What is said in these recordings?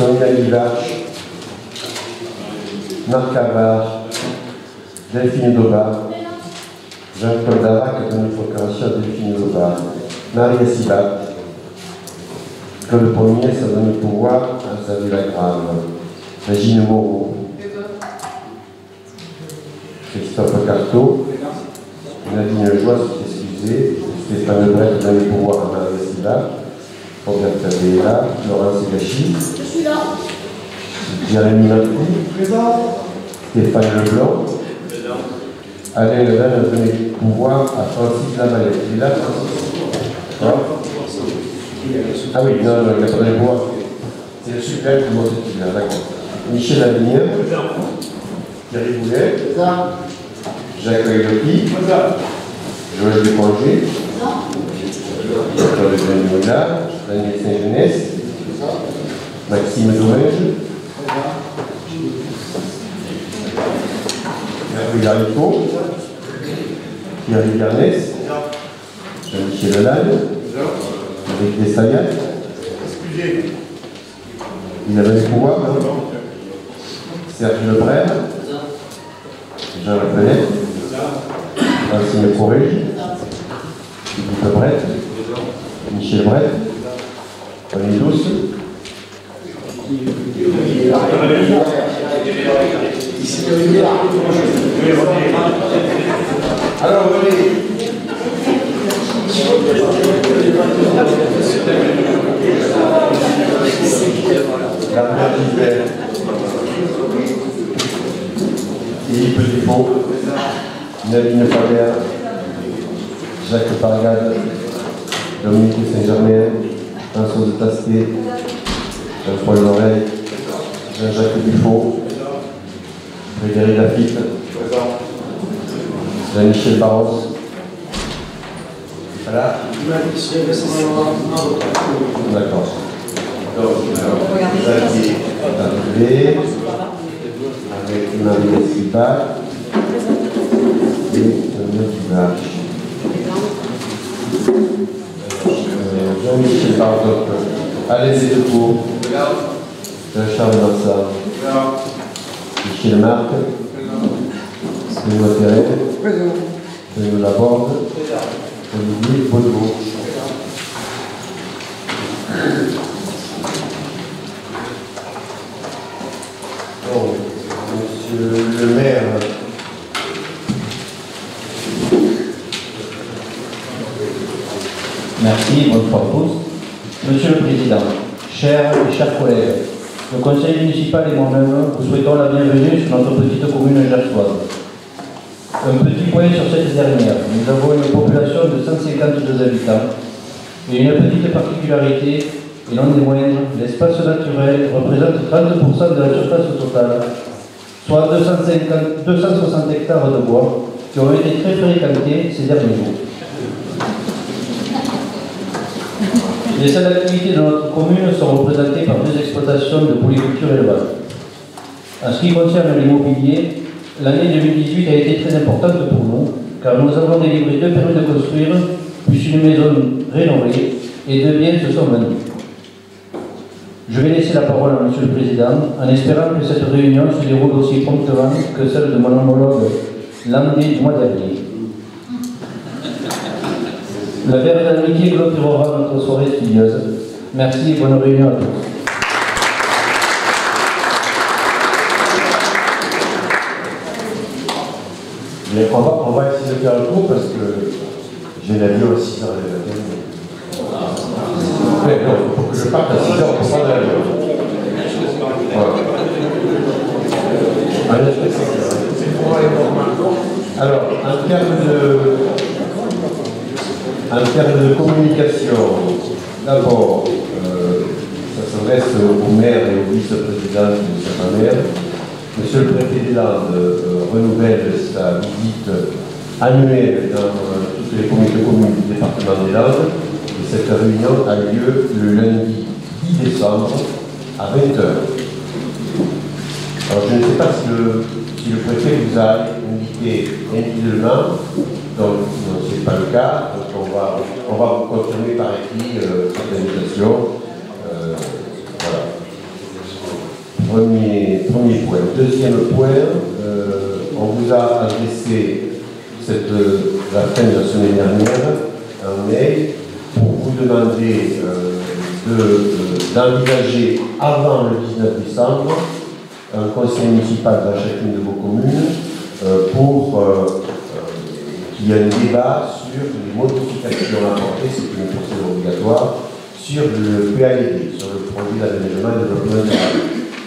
Sonia Guivarch, Marc Cavard, Delphine Daubard, Jean-Paul Darac, de notre procuration Delphine Daubard, Marie Sibat. Claude Pommier, ça donne le pouvoir à Xavier Lagrave, Régine Moreau, Christophe Carteau, Nadine Joie, excusez, Stéphane Lebret donne le pouvoir à Marie Sibat, Robert Tabella, Laurence Gachi, Je suis là. Jérémy Lacroix, Stéphane Leblanc, Alain Levin a donné le pouvoir à Francis Lavalette. Il est là, Francis? Ah oui, non, il n'a pas donné le pouvoir. C'est le suppléant qui monte qui vient, d'accord. Michel Avenir, Thierry Boulet, Jacques Aguilotti, Joël Dupongé, Claude Benouilla, Daniel Saint-Genès, Maxime Dommage, Hervé Laricot, Thierry Bernès, Jean-Michel Lelagne, avec des Sayat. Il avait les pouvoirs, Serge Lebrel, Jean Lapenette, Francine Corrige, Philippe Brett, Michel Brett, René Douce, alors venez. La première Gisèle, Philippe Dupont, Nadine Faber, Jacques Pargade, Dominique Saint-Germain, François de Tasquet, Jean-Paul Loreille, Jean-Jacques Dufaux, Frédéric Lafitte, Jean-Michel Barros. Voilà. D'accord. Donc, Xavier arrivé avec Marie Esquipa et Sonia Guivarch. Jean-Michel Bardoc, Alain Sédecourt, Jean-Charles Mansart, Michel Marc, Benoît Terret, Benoît Laborde, Olivier Baudot. Bon, monsieur le maire, merci, bonsoir à tous. Monsieur le Président, chers et chers collègues, le Conseil municipal et moi-même vous souhaitons la bienvenue sur notre petite commune gersoise. Un petit point sur cette dernière. Nous avons une population de 152 habitants et une petite particularité, et non des moindres, l'espace naturel représente 30% de la surface totale, soit 260 hectares de bois qui ont été très fréquentés ces derniers jours. Les seules activités de notre commune sont représentées par deux exploitations de polyculture et élevage. En ce qui concerne l'immobilier, l'année 2018 a été très importante pour nous, car nous avons délivré 2 permis de construire, puis une maison rénovée, et 2 biens se sont vendus. Je vais laisser la parole à Monsieur le Président, en espérant que cette réunion se déroule aussi promptement que celle de mon homologue Landé du mois dernier. Le verre d'amitié clôturera notre soirée studieuse. Merci et bonne réunion à tous. mais on va essayer de faire le tour parce que j'ai l'avion à 6h du matin. Mais non, il faut que je parte à 6h pour prendre l'avion. Voilà. Alors, en termes de communication, d'abord, ça s'adresse au maire et au vice-président de Saint-Mamer. Monsieur le préfet des Landes renouvelle sa visite annuelle dans toutes les communautés communes du département des Landes. Et cette réunion a lieu le lundi 10 décembre à 20h. Alors je ne sais pas si le préfet vous a indiqué individuellement, donc ce n'est pas le cas, donc on va vous confirmer par écrit cette invitation. Voilà. Premier point. Deuxième point, on vous a adressé la fin de la semaine dernière un mail pour vous demander d'envisager avant le 19 décembre un conseil municipal dans chacune de vos communes pour qu'il y ait un débat sur les modifications apportées, c'est une procédure obligatoire, sur le PALD, sur le projet d'aménagement et de développement durable,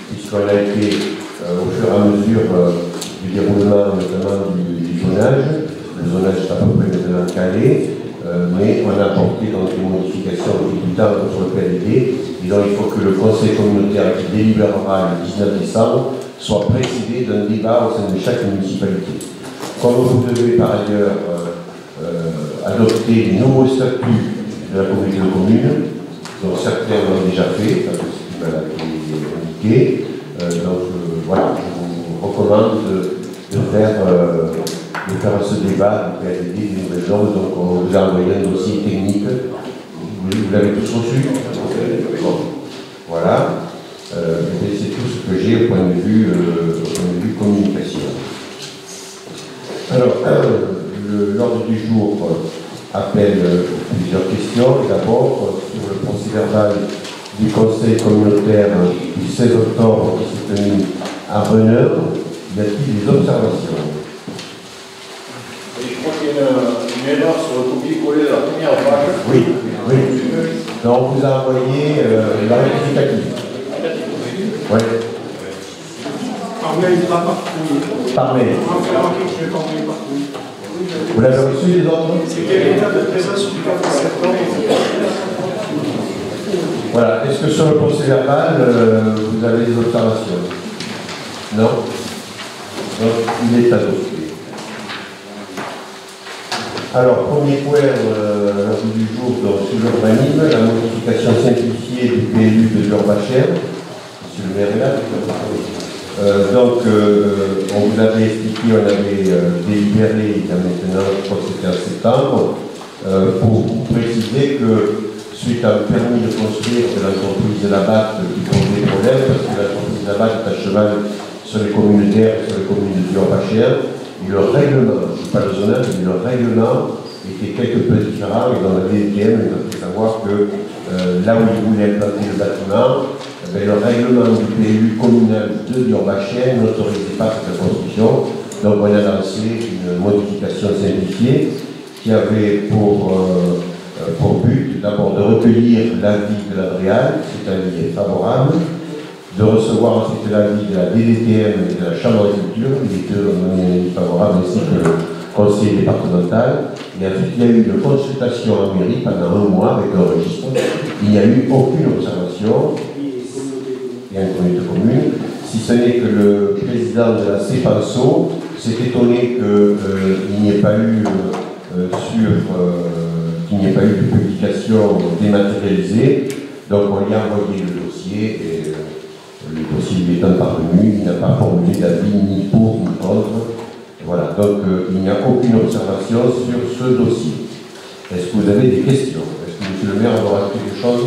puisqu'on a été, au fur et à mesure du déroulement notamment du zonage, le zonage est à peu près maintenant calé, mais on a apporté donc des modifications depuis plus tard sur le PLD, et donc il faut que le conseil communautaire qui délibérera le 19 décembre soit précédé d'un débat au sein de chaque municipalité. Comme vous devez par ailleurs adopter les nouveaux statuts de la communauté de communes, dont certains l'ont déjà fait, parce que c'est une maladie indiquée, voilà, je vous recommande de faire ce débat du PLD, des nouvelles normes. Donc on vous a envoyé un dossier technique. Vous l'avez tous reçu? Bon. Voilà. C'est tout ce que j'ai au point de vue communication. Alors, l'ordre du jour appelle plusieurs questions. D'abord, sur le procès-verbal du conseil communautaire du 16 octobre qui s'est tenu à Reneur, y a-t-il des observations? Je crois qu'il y a une erreur sur le copier-coller de la première page. Oui. Donc on vous a envoyé la rectificative. Oui. Par mail, pas par courrier. Par mail. Je vais t'envoyer par courrier. Vous l'avez reçu les autres? C'était l'état de présence du 4 septembre. Voilà. Est-ce que sur le procès verbal, vous avez des observations? Non? Donc il est adopté. Alors, premier point l'ordre du jour sur l'urbanisme, la modification simplifiée du PLU de l'Urbachère. Monsieur le maire est là. On vous avait expliqué, on avait délibéré il y a maintenant, je crois que c'était en septembre, pour vous préciser que suite à un permis de construire de l'entreprise de la BAT qui pose des problèmes, parce que l'entreprise de la BAT est à cheval sur les communautaires et sur les communes de l'Urbachère, et le règlement, je ne dis pas le zonage, mais le règlement était quelque peu différent, et dans la DDTM, il faut savoir que là où ils voulaient implanter le bâtiment, le règlement du PLU communal de l'Urbachère n'autorisait pas cette construction. Donc on a lancé une modification simplifiée qui avait pour but d'abord de recueillir l'avis de l'Adréal, c'est un avis favorable, de recevoir ensuite l'avis de la DDTM et de la Chambre d'agriculture, les deux ont donné un avis favorable, ainsi que le conseil départemental. Et ensuite, il y a eu une consultation en mairie pendant un mois avec un registre. Il n'y a eu aucune observation, et un comité commune, si ce n'est que le président de la CEPANSO s'est étonné qu'il n'y ait pas eu de publication dématérialisée. Donc on lui a envoyé le dossier et le dossier lui étant parvenu, il n'a pas formulé d'avis ni pour ni contre. Voilà, donc il n'y a aucune observation sur ce dossier. Est-ce que vous avez des questions? Est-ce que monsieur le maire aura quelque chose?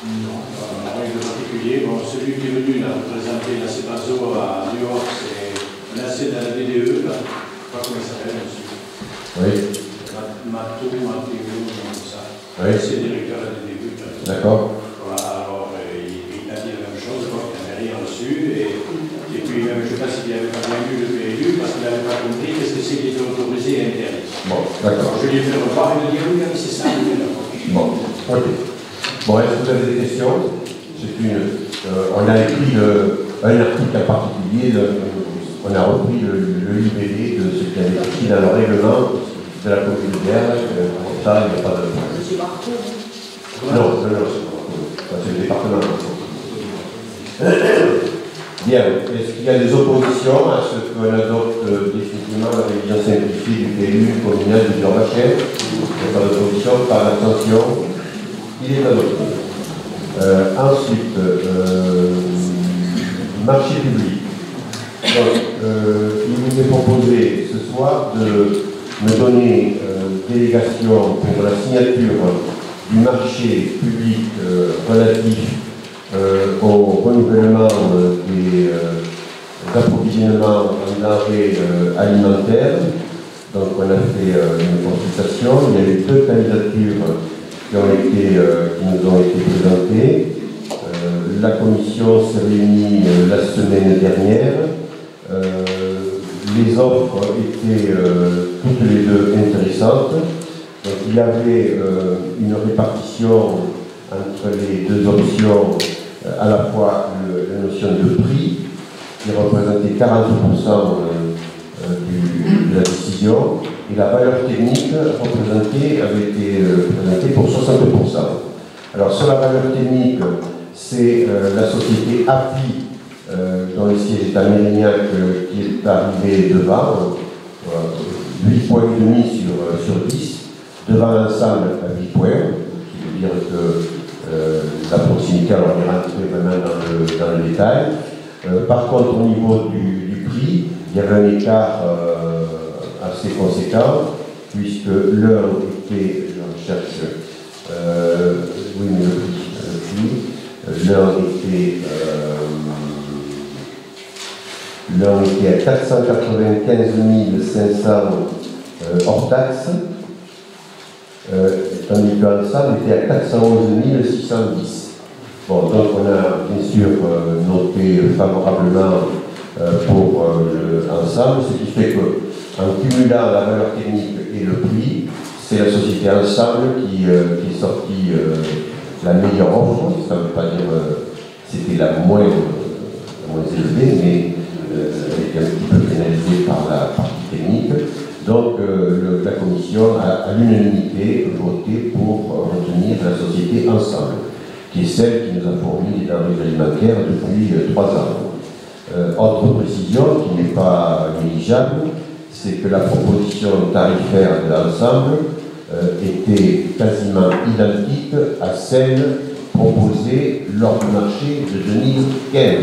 Non, rien de particulier. Bon, celui qui est venu là, présenter la CEPASO à New York, c'est un ancien de la DDE, là. Je ne sais pas comment il s'appelle, monsieur. Oui. Matou, comme ça. Oui. C'est le directeur de la DDE. D'accord. Voilà, alors il a dit la même chose, quoi, qu'il n'avait rien reçu. Et puis même, je ne sais pas s'il n'avait pas bien vu le PLU, parce qu'il n'avait pas compris qu'est-ce que c'est qui était autorisé et interdit. Bon, d'accord. Je lui ai fait revoir, il me dit oui, mais c'est ça, il est là. Bon, ok. Bon, est-ce que vous avez des questions? On a écrit un article en particulier, on a repris le libellé de ce qui avait été écrit dans le règlement de la commune d'air. Pour ça, il n'y a pas de... Monsieur Barthaud. Non, c'est le département. Bien, est-ce qu'il y a des oppositions à ce qu'on adopte définitivement la révision simplifiée du PLU communal de l'Urbachère? Il n'y a pas d'opposition, pas d'abstention. Il est adopté. Ensuite, marché public. Donc, il vous est proposé ce soir de me donner délégation pour la signature du marché public relatif au renouvellement des approvisionnements en denrées alimentaires. Donc on a fait une consultation. Il y a eu 2 candidatures qui nous ont été présentées. La commission s'est réunie la semaine dernière. Les offres étaient toutes les deux intéressantes. Donc il y avait une répartition entre les 2 options, à la fois la notion de prix, qui représentait 40% de la décision, et la valeur technique avait été présentée pour 60%. Alors sur la valeur technique, c'est la société API, dont le siège est à Mérignac, qui est arrivée devant, 8,5 points sur 10, devant l'ensemble à 8 points, qui veut dire que la proximité, alors on est rentré vraiment dans le détail. Par contre, au niveau du prix, il y avait un écart assez conséquent, puisque l'heure était, je cherche, oui, mais le prix, l'heure était à 495 500 hors taxe, tandis que l'ensemble était à 411 610. Bon, donc on a bien sûr noté favorablement pour l'ensemble, ce qui fait qu'en cumulant la valeur technique et le prix, c'est la société Ensemble qui est sortie la meilleure offre. Ça ne veut pas dire c'était la moins élevée, mais elle était un petit peu pénalisée par la partie technique. Donc la commission a à l'unanimité voté pour retenir la société Ensemble, qui est celle qui nous a fourni des denrées alimentaires depuis 3 ans. Autre précision qui n'est pas négligeable, c'est que la proposition tarifaire de l'ensemble était quasiment identique à celle proposée lors du marché de 2015.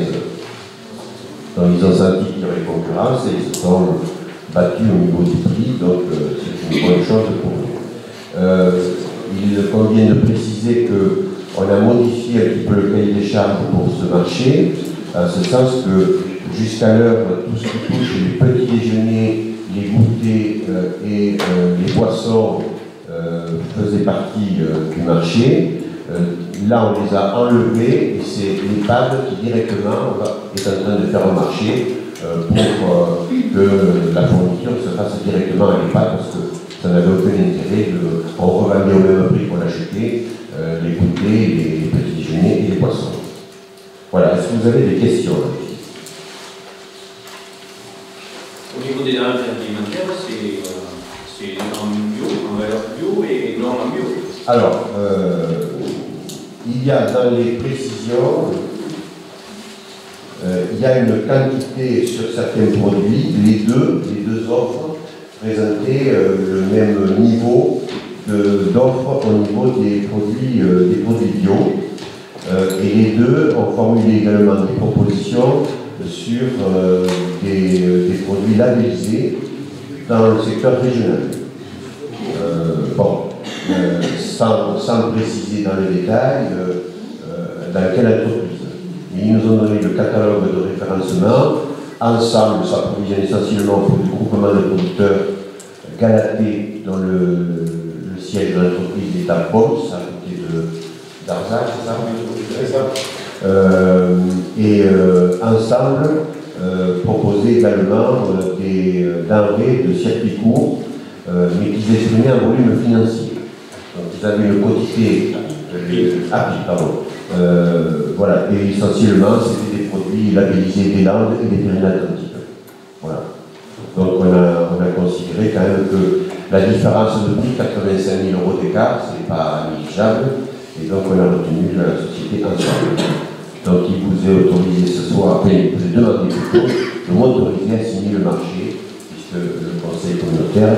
Donc ils ont senti qu'il y aurait concurrence et ils se sont battus au niveau du prix, donc c'est une bonne chose pour nous. Il convient de préciser qu'on a modifié un petit peu le cahier des charges pour ce marché, en ce sens que jusqu'à l'heure, tout ce qui touche les petits déjeuners, les goûters et les boissons faisaient partie du marché. Là, on les a enlevés et c'est l'EHPAD qui directement est en train de faire un marché pour que la fourniture se fasse directement à l'EHPAD, parce que ça n'avait aucun intérêt. On revendait au même prix qu'on achetait les goûters, les petits déjeuners et les boissons. Voilà, est-ce que vous avez des questions là-dessus? Au niveau des denrées alimentaires, c'est en bio, en valeur bio et non en bio. Alors, il y a dans les précisions, il y a une quantité sur certains produits, les deux offres présentaient le même niveau d'offres au niveau des produits bio. Et les deux ont formulé également des propositions sur des produits labellisés dans le secteur régional. Sans préciser dans le détail dans quelle entreprise. Mais ils nous ont donné le catalogue de référencement. Ensemble, ça s'approvisionne essentiellement pour le groupement de producteurs Galatée, dont le siège de l'entreprise est à Pons, à côté d'Arzac, c'est ça? Et Ensemble proposait également des denrées de circuit court, mais qui s'exprimaient en volume financier. Donc vous avez une quantité voilà, et essentiellement c'était des produits labellisés des Landes et des Pyrénées-Atlantiques. Voilà. Donc on a considéré quand même que la différence de prix, 85 000 € d'écart, c'est pas négligeable, et donc on a retenu la société Ensemble. Donc il vous est autorisé ce soir, enfin, il vous est demandé plutôt de m'autoriser à signer le marché, puisque le conseil communautaire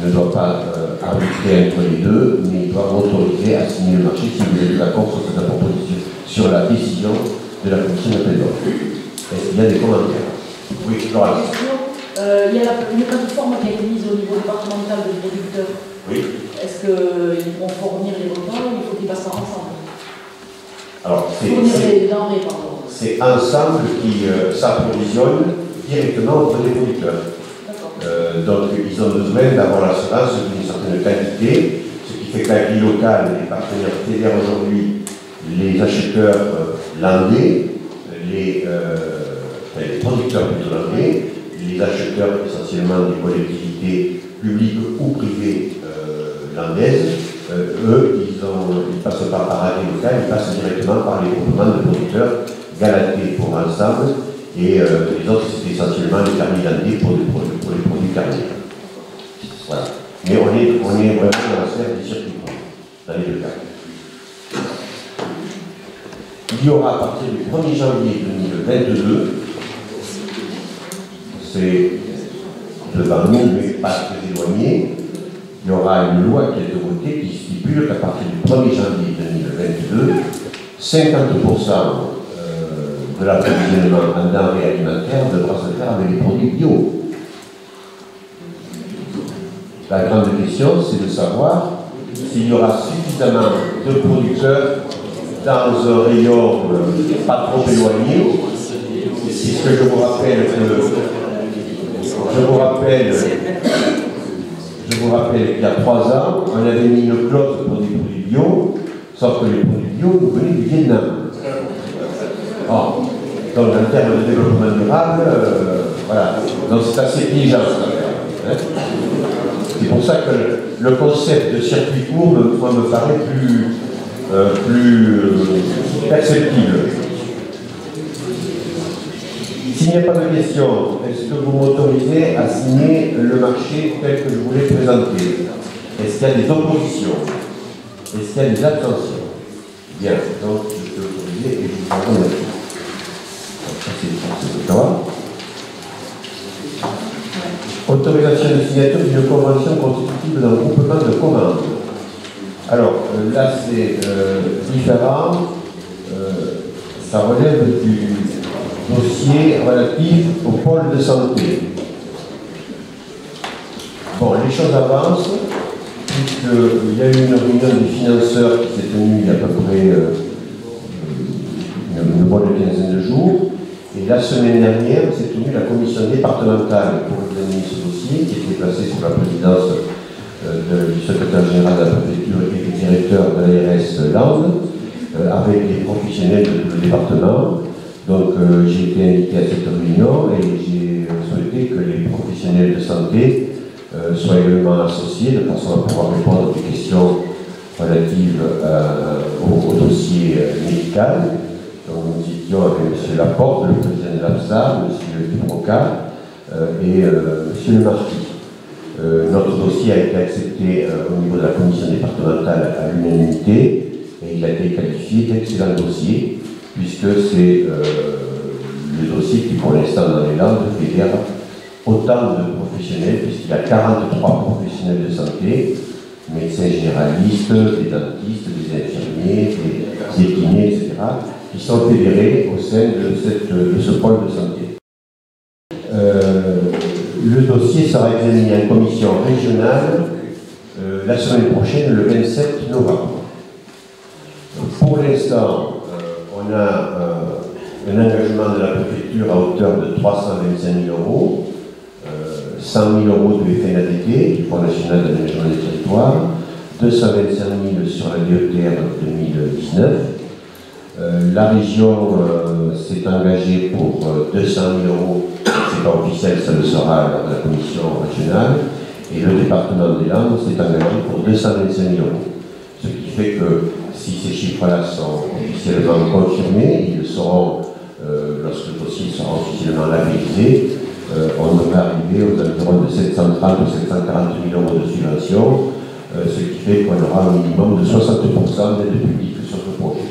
ne doit pas arbitrer entre les deux, mais il doit m'autoriser à signer le marché si vous êtes d'accord sur cette proposition, sur la décision de la commission d'appel d'offres. Est-ce qu'il y a des commentaires? Oui, Laura. Il y a une plateforme qui a été mise au niveau départemental des producteurs. Oui. Est-ce qu'ils vont fournir les repas ou il faut qu'ils passent par ensemble? Alors, Fournir les denrées, pardon. c'est Ensemble qui s'approvisionne directement auprès des producteurs. Donc, ils ont besoin d'avoir l'assurance d'une certaine qualité, ce qui fait qu'Agri Local, les partenaires fédèrent aujourd'hui les acheteurs landais, les producteurs plutôt landais, les acheteurs essentiellement des collectivités publiques ou privées landaises. Eux, ils passent pas par Agri Local, ils passent directement par les groupements de producteurs Galatée pour Ensemble, et les autres, c'est essentiellement les carnets landais pour les produits carniers. Voilà. Mais on est vraiment dans la sphère des circuits courts, dans les deux cas. Il y aura à partir du 1er janvier 2022, c'est devant nous, mais pas très éloigné, il y aura une loi qui a été votée qui stipule qu'à partir du 1er janvier 2022, 50% de l'approvisionnement en denrées alimentaires devra se faire avec des produits bio. La grande question, c'est de savoir s'il y aura suffisamment de producteurs dans un rayon pas trop éloigné, puisque je vous rappelle qu'il y a 3 ans, on avait mis une clause pour des produits bio, sauf que les produits bio nous venaient du Vietnam. Donc en termes de développement durable, voilà. Donc c'est assez piégeant ça. C'est pour ça que le concept de circuit court me paraît plus perceptible. S'il n'y a pas de questions, est-ce que vous m'autorisez à signer le marché tel que je vous l'ai présenté? Est-ce qu'il y a des oppositions? Est-ce qu'il y a des abstentions? Bien, donc je peux autoriser et je vous en remercie. Autorisation de signature d'une convention constitutive d'un groupement de commandes. Alors, là c'est différent, ça relève du dossier relatif au pôle de santé. Bon, les choses avancent, puisqu'il y a eu une réunion des financeurs qui s'est tenue il y a à peu près une bonne quinzaine de jours. Et la semaine dernière, s'est tenue la commission départementale pour examiner ce dossier, qui était placée sous la présidence du secrétaire général de la préfecture et du directeur de l'ARS Landes, avec les professionnels du département. Donc j'ai été invité à cette réunion et j'ai souhaité que les professionnels de santé soient également associés de façon à pouvoir répondre à des questions relatives au dossier médical. Donc nous étions avec M. Laporte, le président de l'APSA, M. Dubroca et M. Le Marquis. Notre dossier a été accepté au niveau de la commission départementale à l'unanimité et il a été qualifié d'excellent dossier, puisque c'est le dossier qui, pour l'instant, dans les Landes, fédère autant de professionnels, puisqu'il y a 43 professionnels de santé, médecins généralistes, des dentistes, des infirmiers, des kinés, etc., qui sont fédérés au sein de ce pôle de santé. Le dossier sera examiné en commission régionale la semaine prochaine, le 27 novembre. Pour l'instant, on a un engagement de la préfecture à hauteur de 325 000 €, 100 000 € du FNADT, du Fonds national d'aménagement des territoires, 225 000 sur la DETR 2019. La région s'est engagée pour 200 000 €, c'est pas officiel, ça le sera lors de la commission régionale, et le département des Landes s'est engagé pour 225 000 €. Ce qui fait que si ces chiffres-là sont officiellement confirmés, ils le seront lorsque le dossier sera officiellement labellisé, on devrait arriver aux environs de 730 ou 740 000 € de subvention, ce qui fait qu'on aura un minimum de 60% d'aide publique sur ce projet.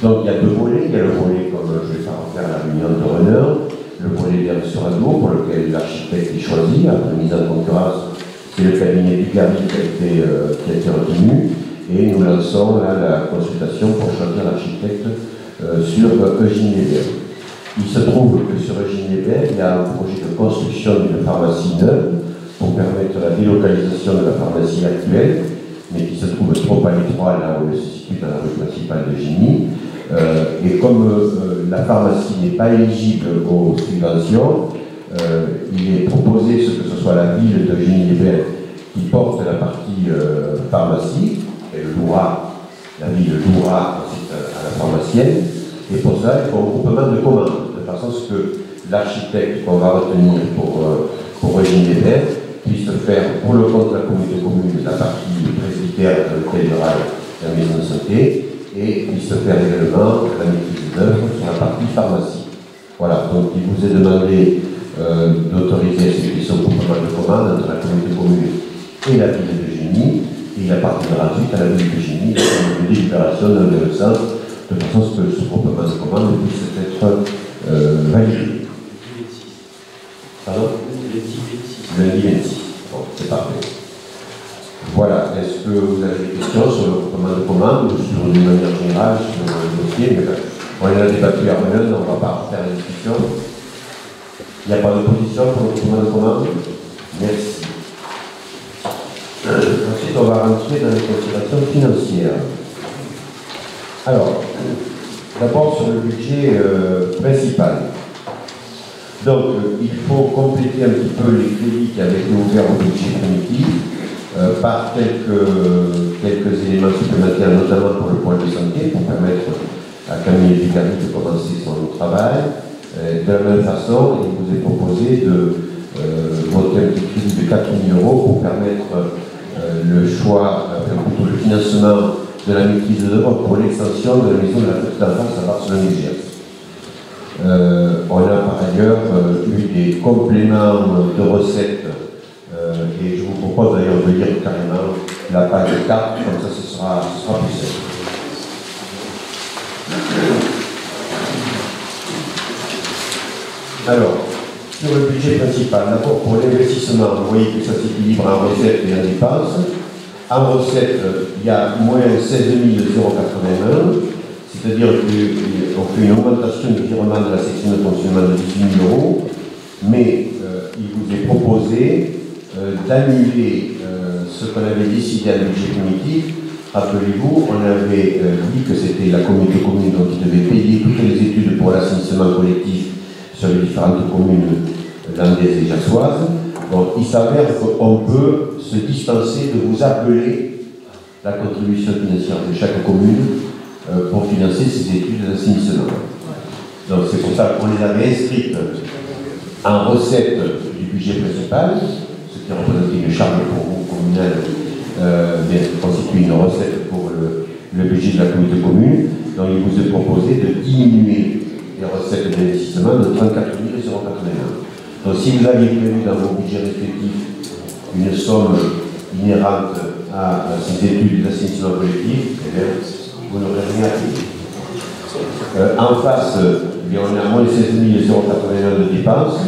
Donc il y a 2 volets. Il y a le volet, comme je vais faire la réunion de Reneur, le volet d'Herbe sur Adour, pour lequel l'architecte est choisi, après mise en concurrence, c'est le cabinet du Gabi qui a été retenu, et nous lançons là la consultation pour choisir l'architecte sur Eugène Hébert. Il se trouve que sur Eugène Hébert, il y a un projet de construction d'une pharmacie neuve pour permettre la délocalisation de la pharmacie actuelle, mais qui se trouve trop à l'étroit là où elle se situe dans la rue principale de Gigny. Et comme la pharmacie n'est pas éligible aux subventions, il est proposé que ce soit la ville de Génie-les-Bains qui porte la partie pharmacie, et la ville louera ensuite à la pharmacienne, et pour ça, il faut un groupement de commandes, de façon à ce que l'architecte qu'on va retenir pour Génie-les-Bains puisse faire pour le compte de la communauté commune la partie presbytère dans laquelle il y aura la maison de santé, et puisse faire également la maîtrise d'œuvre sur la partie pharmacie. Voilà, donc il vous est demandé d'autoriser cette question pour groupement de commandes entre la communauté commune et la ville de Génie, et il appartiendra ensuite à la ville de Génie de délibération dans le sens, de façon à ce que ce groupement de commandes puisse être validé. Pardon? Lundi 26. Bon, c'est parfait. Voilà, est-ce que vous avez des questions sur le groupement de commandes ou sur une manière générale sur le dossier? On en a débattu à Renan, on ne va pas faire la discussion. Il n'y a pas d'opposition pour le groupement de commandes? Merci. Ensuite, on va rentrer dans les considérations financières. Alors, d'abord sur le budget principal. Donc, il faut compléter un petit peu les crédits qui avaient été ouverts au budget primitif par quelques éléments supplémentaires, notamment pour le pôle de santé, pour permettre à Camille Dugarry de commencer son travail. De la même façon, il vous est proposé de voter un petit crédit de 4 000 € pour permettre le choix, plutôt le financement de la maîtrise d'œuvre pour l'extension de la maison de la petite enfance à Barcelone-Gers. On a par ailleurs eu des compléments de recettes et je vous propose d'ailleurs de lire carrément la page 4, comme ça ce sera plus simple. Alors, sur le budget principal, d'abord pour l'investissement, vous voyez que ça s'équilibre en recettes et en dépenses. En recettes, il y a moins 16 081, c'est-à-dire qu'on fait une augmentation du virement de la section de fonctionnement de 18 000 €, mais il vous est proposé d'annuler ce qu'on avait décidé à budget primitif. Rappelez-vous, on avait dit que c'était la communauté commune dont il devait payer toutes les études pour l'assainissement collectif sur les différentes communes landaises et jassoises. Donc il s'avère qu'on peut se dispenser de vous appeler la contribution financière de chaque commune pour financer ces études d'assainissement. Donc c'est pour ça qu'on les avait inscrites en recette du budget principal, ce qui représente une charge pour vous communale, constitue une recette pour le budget de la communauté commune. Donc il vous est proposé de diminuer les recettes d'investissement de 34 081. Donc si vous aviez prévu dans vos budgets respectifs une somme inhérente à ces études d'assainissement collectif, eh bien, vous n'aurez rien à payer. En face, eh bien, on a moins de 16 081 de dépenses.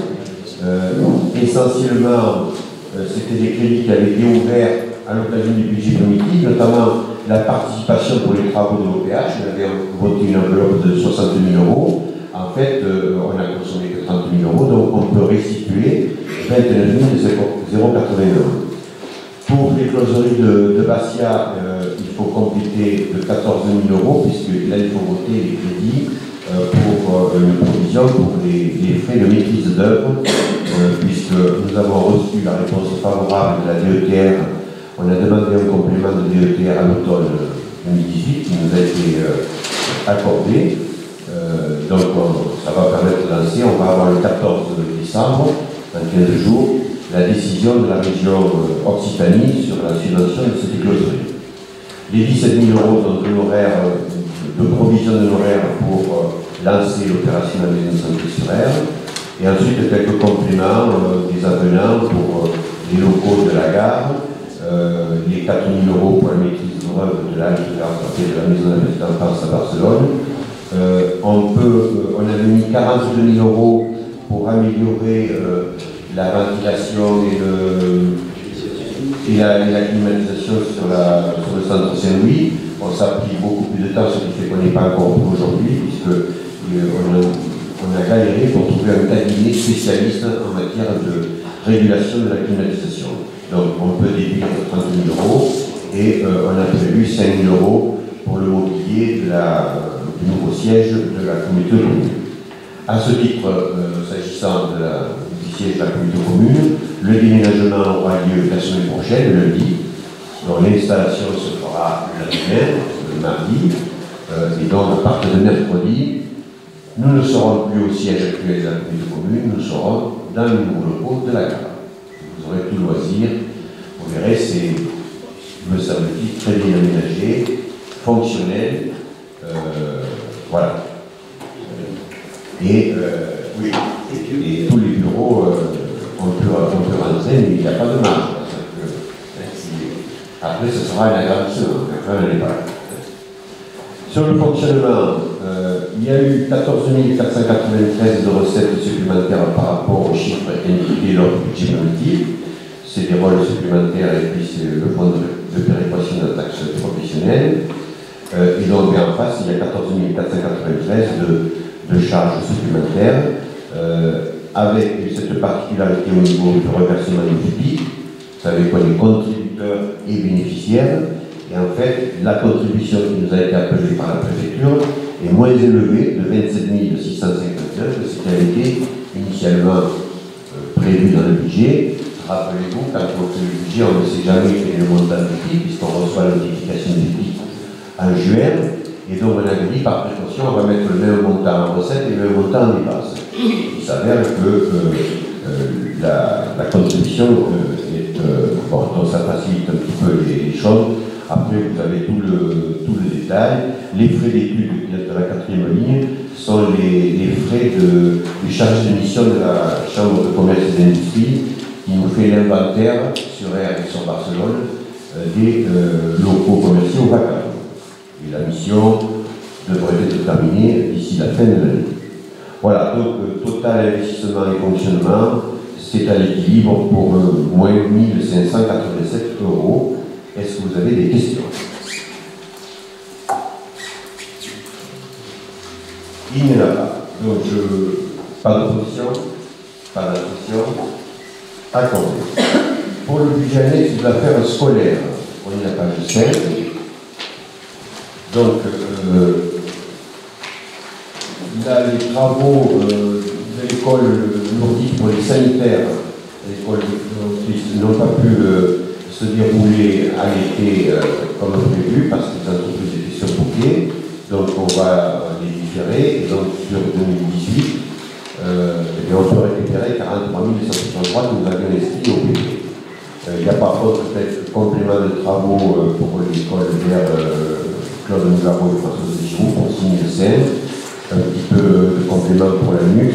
Essentiellement, c'était des crédits qui avaient été ouverts à l'occasion du budget primitif, notamment la participation pour les travaux de l'OPH. On avait voté une enveloppe de 60 000 €. En fait, on a consommé que 30 000 €, donc on peut restituer 29 081. Pour les closeries de Bastia, il faut compléter de 14 000 €, puisque là, il faut voter les crédits pour une provision pour les frais de maîtrise d'œuvre, puisque nous avons reçu la réponse favorable de la DETR. On a demandé un complément de DETR à l'automne 2018 qui nous a été accordé. Donc ça va permettre de lancer, on va avoir le 14 décembre, dans 15 jours, la décision de la région Occitanie sur la subvention de cette closerie. Les 17 000 € sont de provision d'honoraires pour lancer l'opération de la maison de santé sur Aire, et ensuite quelques compléments des avenants pour les locaux de la gare, les 4 000 € pour la maîtrise d'œuvre de la maison de la petite enfance à Barcelone. On avait mis 42 000 € pour améliorer la ventilation et la climatisation sur le centre Saint-Louis. Ça a pris beaucoup plus de temps, ce qui fait qu'on n'est pas encore pour aujourd'hui, puisqu'on a galéré pour trouver un cabinet spécialiste en matière de régulation de la climatisation. Donc on peut déduire 30 000 € et on a prévu 5 000 € pour le mobilier de du nouveau siège de la communauté de communes. À ce titre, s'agissant du siège de la communauté de communes, le déménagement aura lieu la semaine prochaine, le lundi. Donc l'installation se fera lundi même, le mardi, et donc à partir de mercredi, nous ne serons plus au siège actuel de la communauté de communes, nous serons dans le nouveau locaux de la gare. Vous aurez tout loisir, vous verrez, c'est, me semble-t-il, très bien aménagé, fonctionnel, voilà. Et oui, et tous les bureaux, on peut rentrer, mais il n'y a pas de marge. Après, ce sera un agrandissement, enfin, on n'est pas là. Sur le fonctionnement, il y a eu 14 493 de recettes supplémentaires par rapport aux chiffres indiqués lors du budget primitif. C'est des rôles supplémentaires et puis c'est le fonds de péréquation de la taxe professionnelle. Et donc, bien en face, il y a 14 493 de charges supplémentaires, avec cette particularité au niveau du reversement du public. Vous savez qu'on est contributeurs et bénéficiaires. Et en fait, la contribution qui nous a été appelée par la préfecture est moins élevée de 27 659 que ce qui avait été initialement prévu dans le budget. Rappelez-vous, quand on fait le budget, on ne sait jamais quel est le montant du PIB, puisqu'on reçoit la notification du PIB en juin. Et donc, on avait dit, par précaution, on va mettre le même montant en recette et le même montant en dépenses. Il s'avère que la contribution est. Bon, donc ça facilite un petit peu les choses. Après, vous avez tout le détail. Les frais d'études de la 4e ligne sont les frais du chargé de mission de la Chambre de commerce et d'industrie qui nous fait l'inventaire sur R et sur Barcelone des locaux commerciaux vacants. Et la mission devrait être terminée d'ici la fin de l'année. Voilà, donc total investissement et fonctionnement, c'est à l'équilibre pour moins 1 587 €. Est-ce que vous avez des questions? Il n'y en a pas. Donc, pas d'opposition? Pas d'attention? Accordé. Pour le budget annexe de l'affaire scolaire, on est à la page 5. Donc, là, les travaux de l'école nordique pour les sanitaires, l'école n'ont pas pu se dérouler à l'été comme prévu parce que les entreprises étaient surbookées. Donc on va les différer. Et donc sur 2018, on peut récupérer 43 163 que nous avions inscrits au PP. Il y a par contre peut-être complément de travaux pour l'école vers Claude Nougaro et François Giroux pour 6 500, un petit peu de complément pour la MUX.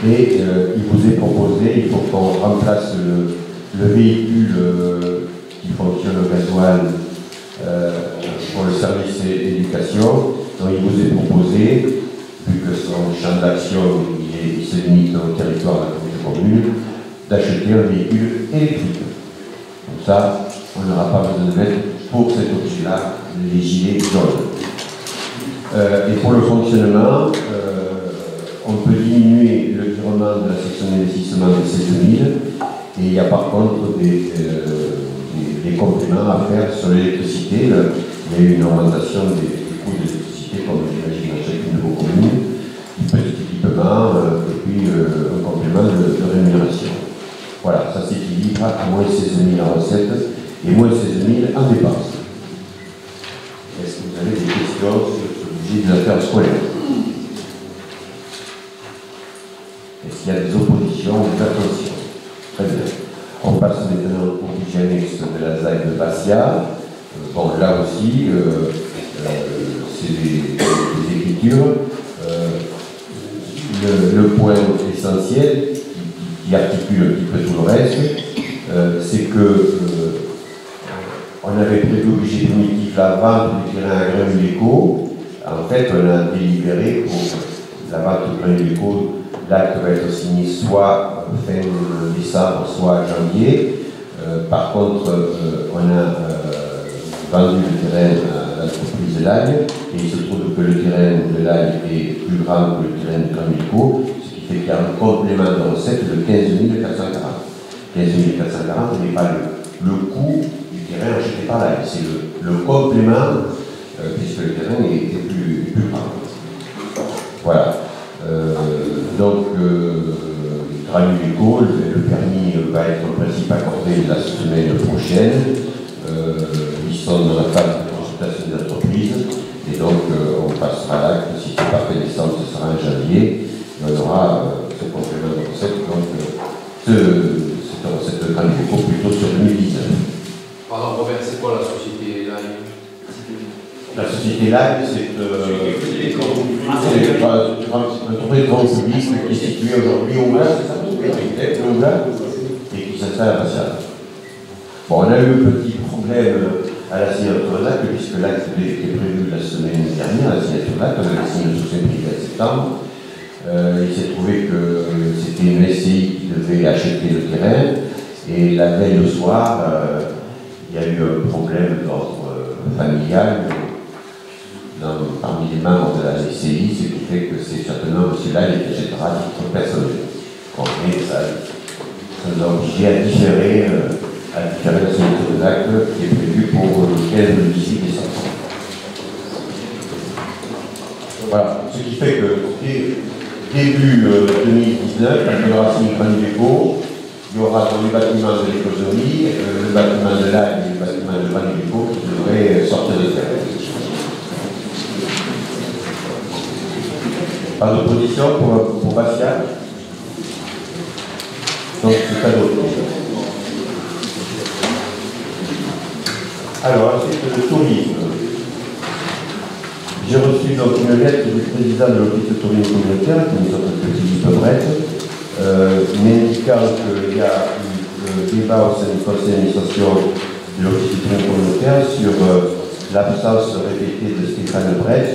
Et il vous est proposé, il faut qu'on remplace le véhicule qui fonctionne au gasoil pour le service éducation. Donc il vous est proposé, vu que son champ d'action il se limite au territoire de la communauté commune, d'acheter un véhicule électrique. Comme ça, on n'aura pas besoin de mettre pour cet objet-là les gilets jaunes. Et pour le fonctionnement, on peut diminuer le virement de la section d'investissement de 16 000 et il y a par contre des compléments à faire sur l'électricité. Il y a eu une augmentation des coûts de l'électricité, comme j'imagine dans chacune de vos communes, un petit équipement et puis un complément de rémunération. Voilà, ça s'équilibre à moins 16 000 en recettes et moins 16 000 en dépenses. Est-ce que vous avez des questions sur ce budget des affaires scolaires? Est-ce qu'il y a des oppositions ou des attentions? Très bien. On passe maintenant au budget annexe de la ZAC de Bastia. Bon, là aussi, c'est des écritures. Le point essentiel qui articule un petit peu tout le reste, c'est que on avait prévu au budget primitif la vente du terrain à Grain-Léco. En fait, on a délibéré pour la vente de Grain-Léco. L'acte va être signé soit fin décembre, soit janvier. Par contre, on a vendu le terrain à l'entreprise de Lagne, et il se trouve que le terrain de Lagne est plus grand que le terrain de Grain-Léco, ce qui fait qu'il y a un complément de recette de 15 440. 15 440 n'est pas le coût du terrain acheté par Lagne, c'est le complément, puisque le terrain est plus grand. Voilà. Donc, Granuleco, le permis va être en principe accordé la semaine prochaine. Ils sont dans la phase de consultation des entreprises. Et donc, on passera l'acte. Si ce n'est pas fait décembre, ce sera en janvier. Et on aura ce complément de recette. Donc, cette recette Granuleco plutôt sur 2019. Pardon, Robert, c'est quoi la société LAG? La société LAG, c'est une entreprise grand public qui est située aujourd'hui au Mans, c'est ça, et qui s'installe à Massiat. Bon, on a eu un petit problème à la signature de l'acte, puisque l'acte était prévu la semaine dernière, la signature de l'acte, on avait signé le soutien privé en septembre. Il s'est trouvé que c'était une SCI qui devait acheter le terrain, et la veille au soir, il y a eu un problème d'ordre familial parmi les membres de la SCI, ce qui fait que c'est certainement M. Lagne qui achètera à titre personnel. Mais ça nous a obligé à différer la signature de l'acte qui est prévue pour le 15 ou le 18 décembre. Voilà, ce qui fait que début 2019, quand on aura signé Granuleco, il y aura dans le bâtiment de l'économie, le bâtiment de Lagne et le bâtiment de Granuleco qui devraient sortir de terre. Pas d'opposition pour Bastia. Donc c'est à d'autres. Alors, ensuite le tourisme. J'ai reçu donc une lettre du président de l'Office de tourisme communautaire, qui est une sorte de petit livre m'indiquant qu'il y a eu débat au sein du conseil d'administration de l'Office de tourisme communautaire sur l'absence répétée de Stéphane Brett,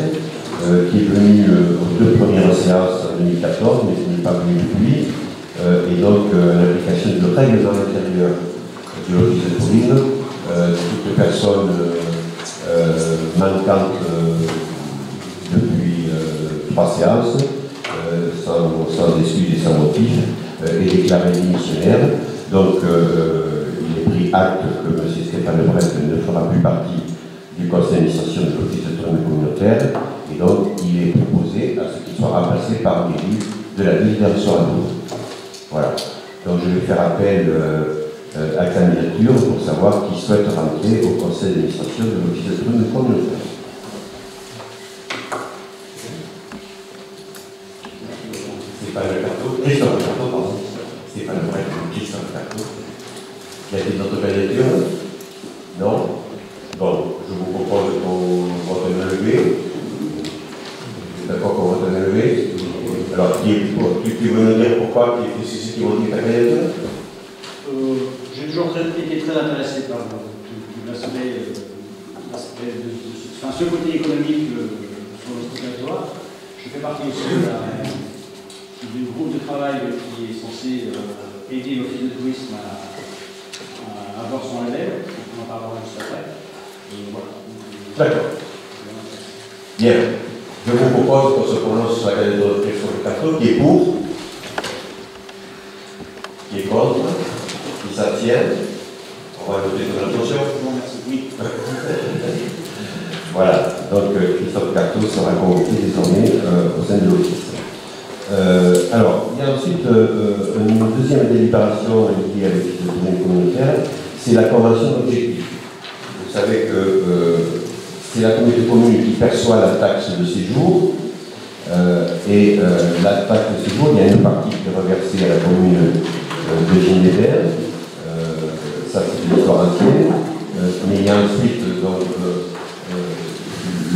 qui est venu aux 2 premières séances en 2014, mais qui n'est pas venu depuis, et donc l'application du règlement intérieur de l'Office de tourisme, toute personne manquante depuis 3 séances, sans excuse et sans motif, est déclarée démissionnaire. Donc il est pris acte que M. Stéphane Brett ne fera plus partie du conseil d'administration de l'Office de tourisme communautaire. Et donc, il est proposé à ce qu'il soit remplacé par un élu de la ville d'Ersoradour. Voilà. Donc, je vais faire appel à candidature pour savoir qui souhaite rentrer au conseil d'administration de l'Office de tourisme communautaire. Stéphane Carto, Christophe Carto, pardon. Stéphane Brett, Christophe Carto. Y a-t-il d'autres candidatures? Non? Bon, je vous propose qu'on vote un levé. D'accord, qu'on vote un levé. Alors, tu veux nous dire pourquoi, c'est ce qui vont dire ta candidature? J'ai toujours été très intéressé par l'aspect ce côté économique sur notre territoire. Je fais partie aussi du groupe de travail qui est censé aider l'Office de tourisme à avoir son élève. On en parlera juste après. Voilà. D'accord. Bien. Je vous propose qu'on se prononce sur la candidature de Christophe Carto, qui est pour, qui est contre, qui s'abstient. On va voter sur l'abstention. Oui. Voilà. Donc Christophe Carto sera convoqué désormais au sein de l'Office. Alors, il y a ensuite une deuxième délibération liée avec le tourisme communautaire, c'est la convention d'objectifs. Vous savez que c'est la communauté commune qui perçoit la taxe de séjour, et la taxe de séjour, il y a une partie qui est reversée à la commune de Ginevert, ça c'est une histoire ancienne, mais il y a ensuite donc,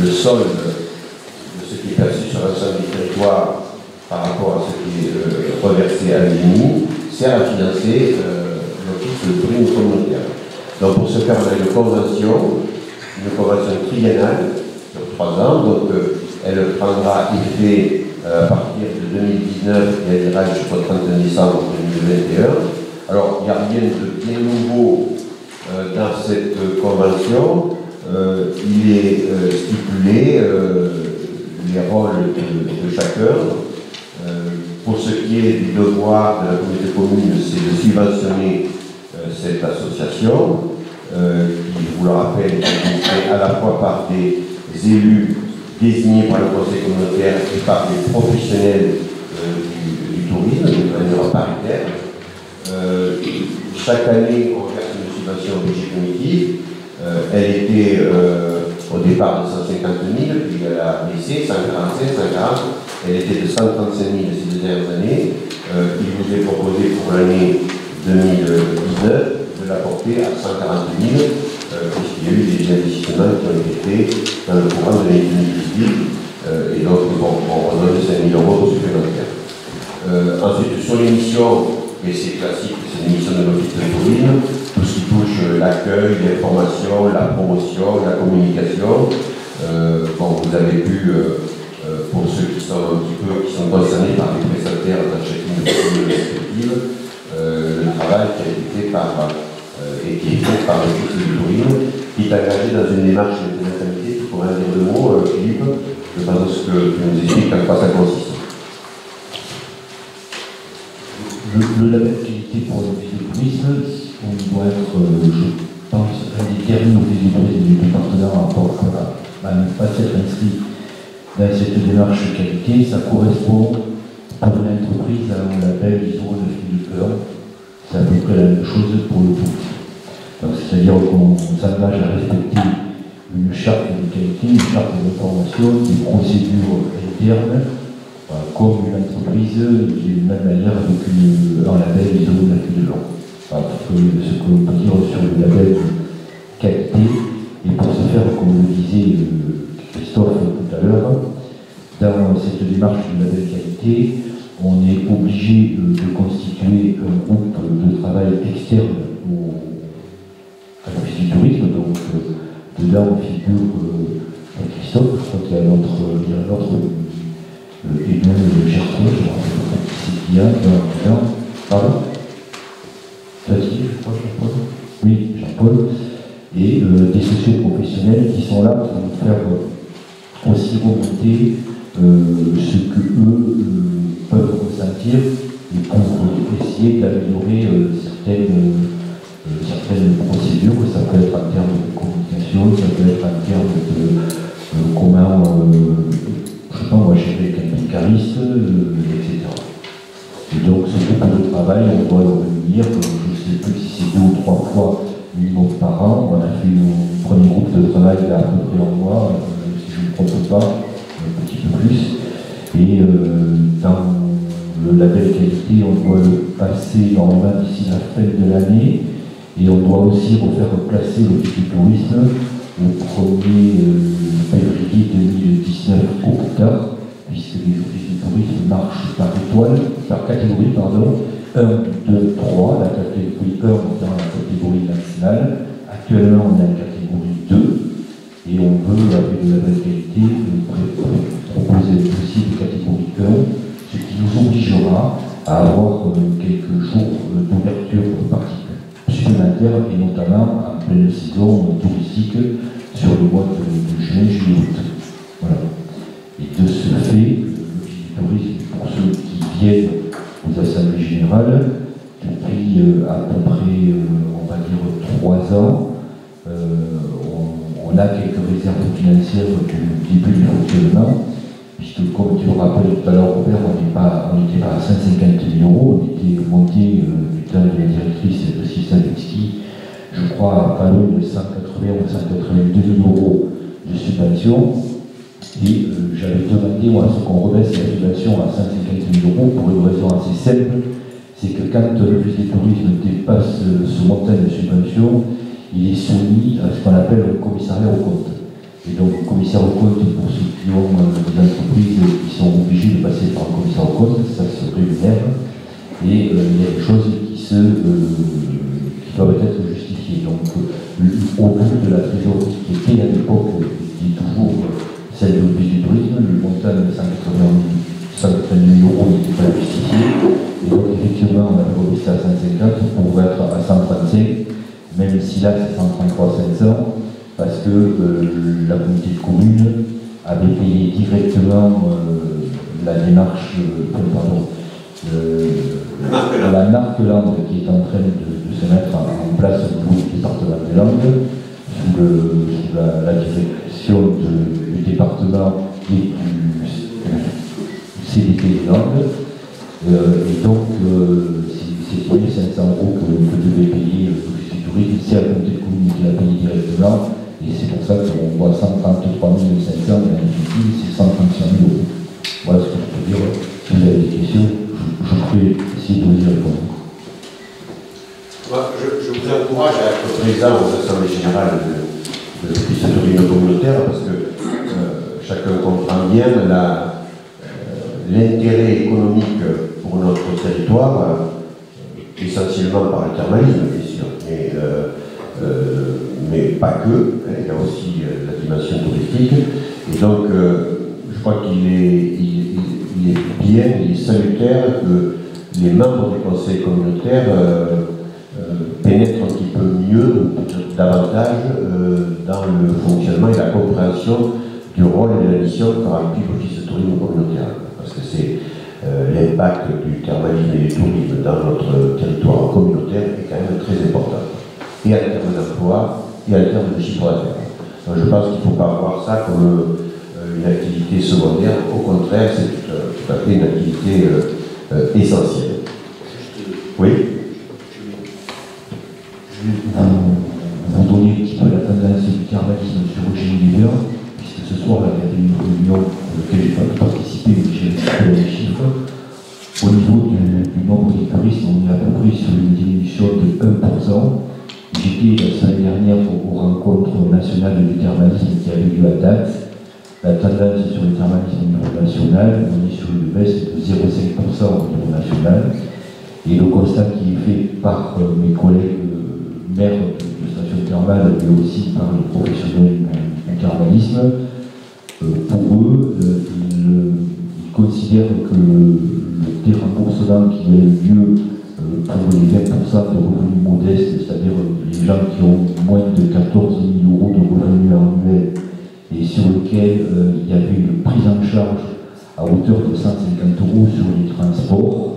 le solde de ce qui est perçu sur l'ensemble du territoire par rapport à ce qui est reversé à l'UNI, sert à financer l'office de tourisme communautaire. Donc pour ce faire, on a une convention triennale sur 3 ans, donc elle prendra effet à partir de 2019 et elle ira jusqu'au 31 décembre 2021. Alors il n'y a rien de bien nouveau dans cette convention, il est stipulé les rôles de chacun. Pour ce qui est du devoir de la communauté commune, c'est de subventionner cette association, qui, je vous le rappelle, est administrée à la fois par des élus désignés par le conseil communautaire et par les professionnels du tourisme, de manière paritaire. Chaque année, on verse une subvention au budget comité. Elle était au départ de 150 000, puis elle a baissé, 145, 140. Elle était de 135 000 ces 2 dernières années. Il vous est proposé pour l'année 2019 de la porter à 140 000, puisqu'il y a eu des investissements qui ont été faits dans le courant de l'année 2018, et donc on donne 5 000 euros supplémentaires. Ensuite, sur les missions, et c'est classique, c'est les missions de l'office de tourisme, tout ce qui touche l'accueil, l'information, la promotion, la communication. Vous avez vu, pour ceux qui sont concernés par les prestataires dans chacune de ces communes respectives, le travail qui a été fait et qui est fait par l'office de tourisme, qui est engagé dans une démarche de natalité. Tu pourrais dire 2 mots, Philippe, de façon à ce que tu nous expliques à quoi ça consiste. Le label qualité pour l'office de tourisme, on doit être, je pense, un des derniers offices de tourisme du département à ne pas s'être inscrit dans cette démarche qualité. Ça correspond pour une entreprise à un label ISO de fil de cœur. C'est à peu près la même chose pour le tourisme. C'est-à-dire qu'on s'engage à respecter une charte de qualité, une charte d'information, des procédures internes, comme une entreprise d'une même manière avec un label ISO de fil de cœur. Ce que l'on peut dire sur le label qualité, et pour ce faire, comme le disait Christophe tout à l'heure, dans cette démarche du label qualité, on est obligé de constituer un groupe de travail externe à l'office du tourisme. Donc, dedans figure Christophe, je crois qu'il y a un autre Emmanuel Gertrude, je ne sais pas qui c'est qu'il y a dedans. Pardon? Je crois, Jean-Paul. Oui, Jean-Paul. Et des socioprofessionnels qui sont là pour nous faire aussi remonter ce que eux peuvent ressentir et pour essayer d'améliorer certaines procédures. Ça peut être en termes de communication, ça peut être en termes de comment, je sais pas moi, gérer les camping-caristes, etc. Et donc ce groupe de travail, on doit le réunir, je ne sais plus si c'est 2 ou 3 fois minimum par an. On a fait un premier groupe de travail il y a à peu près un mois, si je ne me trompe pas, un petit peu plus. Et dans le label qualité, on doit le passer normalement d'ici la fin de l'année. Et on doit aussi refaire placer l'office du tourisme au 1er février 2019 au plus tard, puisque les offices du tourisme marchent par étoile, par catégorie, pardon, 1, 2, 3, la catégorie 1 dans la catégorie nationale. Actuellement, on est en catégorie 2, et on veut, avec le label qualité, proposer un dossier de catégorie 1, ce qui nous obligera à avoir quelques jours d'ouverture supplémentaires, et notamment en pleine saison touristique sur le mois de juin, juillet, août. Voilà. Et de ce fait, l'office du tourisme, pour ceux qui viennent aux assemblées générales, depuis à peu près, on va dire, 3 ans, on a quelques réserves financières du début du fonctionnement, puisque, comme tu le rappelles tout à l'heure, Robert, on n'était pas à 150 000 euros, on était monté du temps de la directrice de Sissalinski, je crois, à pas loin de 180 ou 182 000 euros de subvention. Et j'avais demandé moi, à ce qu'on rebaisse la subvention à 150 000 euros pour une raison assez simple, c'est que quand l'office du tourisme dépasse ce montant de subvention, il est soumis à ce qu'on appelle le commissariat aux comptes. Et donc, le commissaire aux comptes, pour ceux qui ont des entreprises qui sont obligées de passer par le commissaire aux comptes, ça se rémunère. Et il y a des choses qui doivent être justifiées. Donc, au vu de la trésorerie qui était à l'époque, qui est toujours celle de l'office du tourisme, le montant de 180 000 euros n'était pas justifié. Et donc, effectivement, on avait rebaissé à 150 pour être à 135, même si là, c'est 133 500. Parce que la communauté de communes avait payé directement la démarche, la Marque-Landes qui est en train de se mettre en place au niveau du département des Landes, sous la direction du département du CDP des Landes. Et donc, c'est pour les 500 € que devait payer l'Office du tourisme, c'est la communauté de communes qui l'a payé directement. Et c'est pour ça qu'on voit 133 500, mais en définitive, c'est 135 000 €. Voilà ce que je peux dire. Si vous avez des questions, je peux essayer de vous y répondre. Je vous encourage à être présent aux assemblées générales de l'Office de tourisme communautaire parce que chacun comprend bien l'intérêt économique pour notre territoire, essentiellement par le thermalisme, bien sûr, mais pas que, il y a aussi la dimension touristique. Et donc, je crois qu'il est bien, il est salutaire que les membres du conseil communautaire pénètrent un petit peu mieux, ou peut-être davantage, dans le fonctionnement et la compréhension du rôle et de la mission que remplit l'Office de tourisme communautaire. Parce que c'est l'impact du thermalisme et du tourisme dans notre territoire communautaire est quand même très important. Et en termes d'emploi, et en termes de chiffre d'affaires. Donc je pense qu'il ne faut pas voir ça comme une activité secondaire, au contraire, c'est tout à fait une activité essentielle. Oui. Vous donner un petit peu la tendance du thermalisme sur le Génie, puisque ce soir, il y avait une réunion à laquelle je n'ai pas pu participer, mais j'ai récupéré les chiffres. Au niveau du nombre de touristes, on est à peu près sur une diminution de 1%. J'étais la semaine dernière aux rencontres nationales du thermalisme qui avait lieu à Dax. La tendance sur le thermalisme au niveau national, on est sur une baisse de 0,5% au niveau national. Et le constat qui est fait par mes collègues maires de stations thermales, mais aussi par les professionnels du thermalisme, pour eux, ils considèrent que le déremboursement qui a eu lieu pour les 20% de revenus modestes, c'est-à-dire les gens qui ont moins de 14 000 € de revenus annuels et sur lesquels il y avait une prise en charge à hauteur de 150 € sur les transports.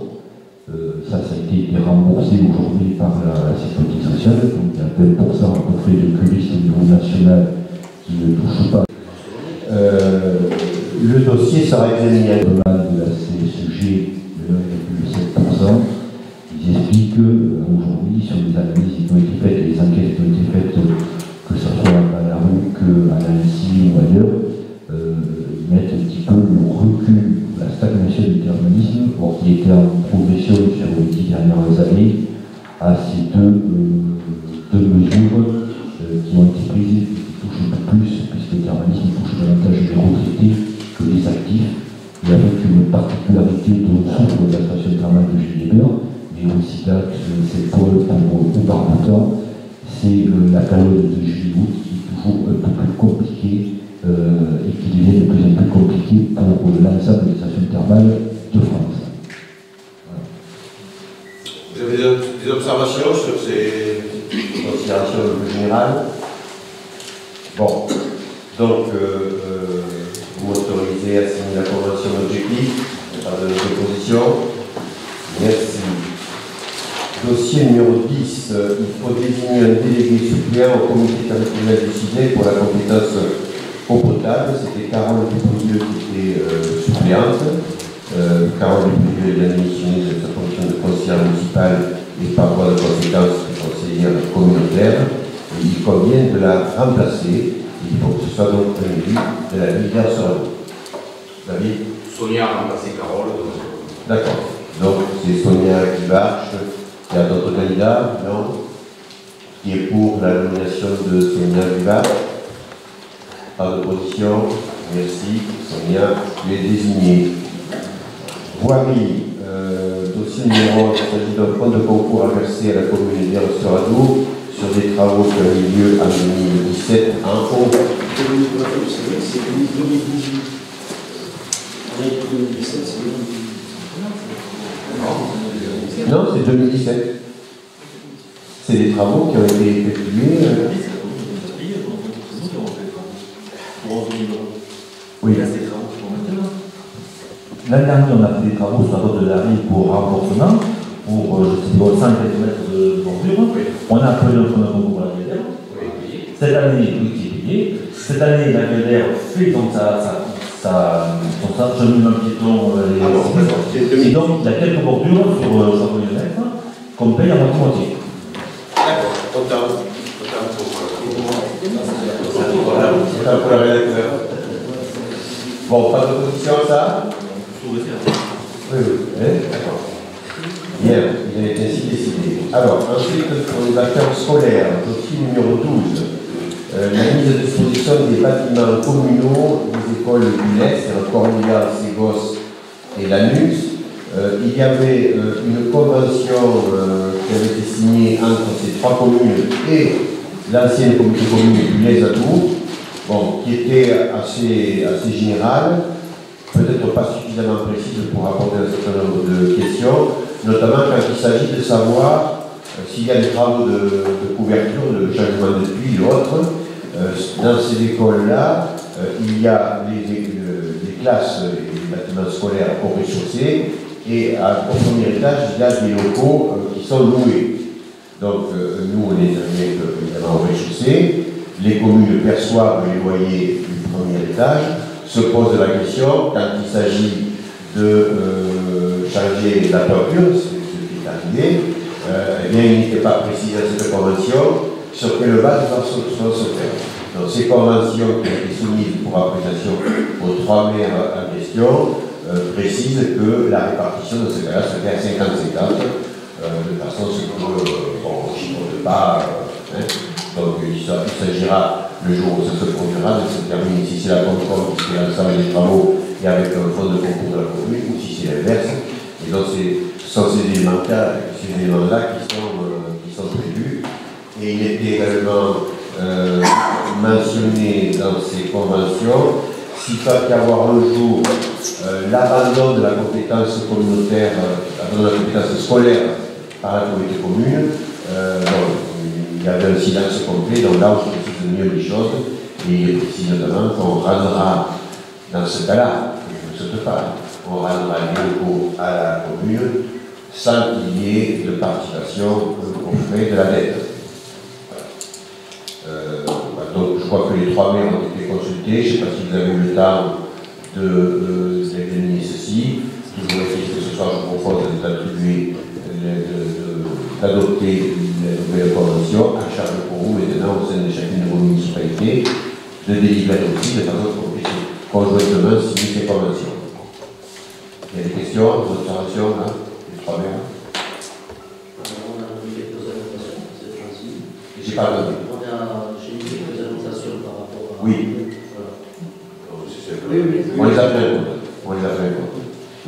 Ça a été remboursé aujourd'hui par la sécurité sociale, donc il y a 20% à peu près de touristes au niveau national qui ne touchent pas. Le dossier sera examiné de la CSG de 1,7%. Ils expliquent qu'aujourd'hui, sur les analyses qui ont été faites, les enquêtes qui ont été faites, que ce soit à la rue, qu'à Nancy ou ailleurs, ils mettent un petit peu le recul, la stagnation du thermalisme, qui était en progression sur les 10 dernières années, à ces deux mesures qui ont été prises et qui touchent un peu plus, puisque le thermalisme touche davantage les retraités que les actifs, et avec une particularité dont souffre la station thermale de Gilbert, mais aussi là, c'est pour Barboutan, c'est la période de juillet-août qui est toujours un peu plus compliquée et qui devient de plus en plus compliquée pour l'ensemble des stations thermales de France. Voilà. Vous avez des observations sur ces considérations plus générales? Bon, donc vous m'autorisez à signer la convention d'objectif, pas de proposition. Merci. Dossier numéro 10, il faut désigner un délégué suppléant au comité territorial décidé pour la compétence eau potable. C'était Carole Dupulieu qui était suppléante. Carole Dupulieu est bien démissionnée de sa fonction de conseillère municipale et par voie de conséquence de conseillère communautaire. Et il convient de la remplacer. Il faut que ce soit donc un élu de la Ligue sur David. Sonia a remplacé Carole. D'accord. Donc c'est Sonia qui marche. Il y a d'autres candidats? Non. Qui est pour la nomination de Sonia Dubar? Pas d'opposition. Merci. Sonia, tu es désignée. Voirie, dossier numéro 1, il s'agit d'un fonds de concours à verser à la commune d'Hères-sur-Adour sur des travaux qui ont eu lieu en 2017 en haut. C'est 2018. Avec 2017, c'est 2018. Non, c'est 2017. C'est des travaux qui ont été effectués. Oui. L'année dernière, on a fait des travaux sur la route de la rive pour renforcement, pour 5 km de bordure. On a appelé notre concours à la Guédère. Cette année, oui, qui est payé. Cette année, la Guédère fait donc sa son centre minimum piéton et donc il y a quelques bordures sur Charbonnet qu'on paye à moitié. D'accord, autant pour la rédacteur. Bon, pas d'opposition à ça? Oui, d'accord. Bien, il a été ainsi décidé. Alors, ensuite, pour les acteurs scolaires, dossier numéro 12, la mise à disposition des bâtiments communaux des écoles du l'Est, Cornilla, Ségos et Lanus. Il y avait une convention qui avait été signée entre ces trois communes et l'ancienne communauté commune du Les-Adours, bon, qui était assez générale, peut-être pas suffisamment précise pour aborder un certain nombre de questions, notamment quand il s'agit de savoir s'il y a des travaux de couverture, de changement de puits et autres. Dans ces écoles-là, il y a les classes et les bâtiments scolaires au rez-de-chaussée et au premier étage, il y a des locaux qui sont loués. Donc nous, on est évidemment au rez-de-chaussée, les communes perçoivent les loyers du premier étage, se pose la question, quand il s'agit de changer la toiture, ce qui est arrivé, eh bien, il n'était pas précisé dans cette convention sur quelle base va se faire. Donc, ces conventions qui ont été soumises pour appréciation aux trois maires en question précisent que la répartition de ce cas-là se fait à 50-50, de façon à ce que, on ne chiffre pas. Donc, il s'agira, le jour où ça se produira, de se terminer si c'est la Concorde qui fait l'ensemble des travaux et avec un fonds de concours de la commune, ou si c'est l'inverse. Et donc, ce sont ces éléments-là qui sont prévus. Et il était également mentionné dans ces conventions, s'il peut y avoir un jour l'abandon de la compétence communautaire, l'abandon de la compétence scolaire par la communauté commune, il y avait un silence complet, donc là on précise mieux les choses, et il précise notamment qu'on rendra, dans ce cas-là, je ne saute pas, on rendra les locaux à la commune sans qu'il y ait de participation aux frais de la dette. Donc je crois que les trois maires ont été consultés, je ne sais pas si vous avez eu le temps d'examiner ceci. Toujours est-il que ce soir je vous propose d'adopter une nouvelle convention à charge pour vous maintenant au sein de chacune de vos municipalités, de délibérer aussi de façon qu'on puisse conjointement signer ces conventions. Il y a des questions, des observations là, les trois maires? On a quelques annotations cette fois-ci. J'ai pas donné. J'ai eu quelques annotations par rapport à... Oui. Oui. On les a fait compte.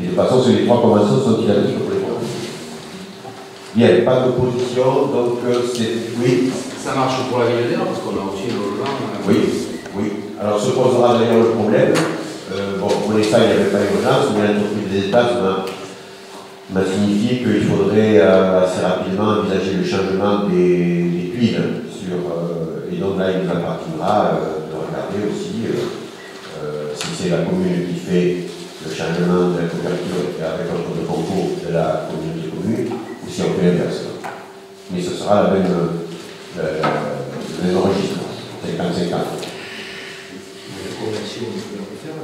Et de toute façon, les trois conventions sont identiques pour les trois. Bien, pas d'opposition, donc c'est... Oui. Ça marche pour la ville d'air, parce qu'on a aussi le logement. Oui. Alors se posera d'ailleurs le problème. Pour les ça, il n'y avait pas d'urgence, mais l'entreprise des États m'a signifié qu'il faudrait assez rapidement envisager le changement des tuiles. Et donc là, il nous appartiendra de regarder aussi si c'est la commune qui fait le changement de la couverture avec un taux de concours de la communauté commune, ou si on fait l'inverse. Mais ce sera le même enregistrement, 50-50. La convention, on peut la refaire,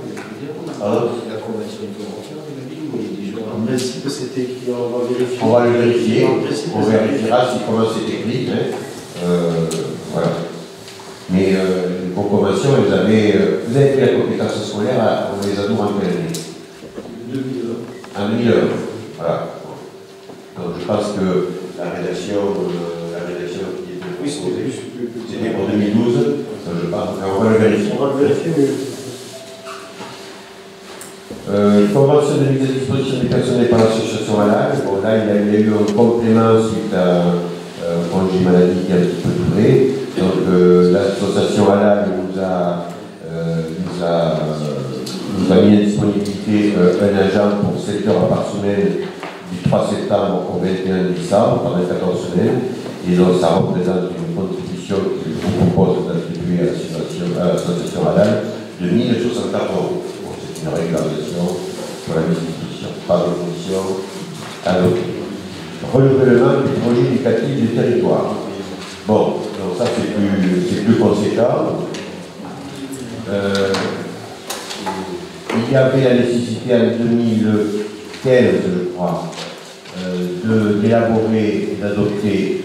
La convention, on peut la refaire, en principe, c'était écrit, on va vérifier. On va le vérifier, on vérifiera si comment c'est écrit. Voilà. Mais les conventions, vous avez fait la compétence scolaire, on les a nous en quelle année? 2001. En 2001. Voilà. Donc je pense que la rédaction qui était proposée, c'était pour 2012. Je pense, on va le vérifier. Convention de mise à disposition des personnels par l'association ALAL. Bon, là, il y a eu un complément suite à un congé maladie qui a un petit peu duré. Donc, l'association ALAL nous a mis à disponibilité un agent pour 7 heures par semaine du 3 septembre au 21 décembre pendant 14 semaines. Et donc, ça représente une contribution que je vous propose d'attribuer à l'association ALAL de 1 064 €. Une régularisation pour la mise à disposition, pas de conditions adoptées. Renouvellement du projet éducatif du territoire. Bon, donc ça c'est plus conséquent. y avait la nécessité en 2015, je crois, d'élaborer et d'adopter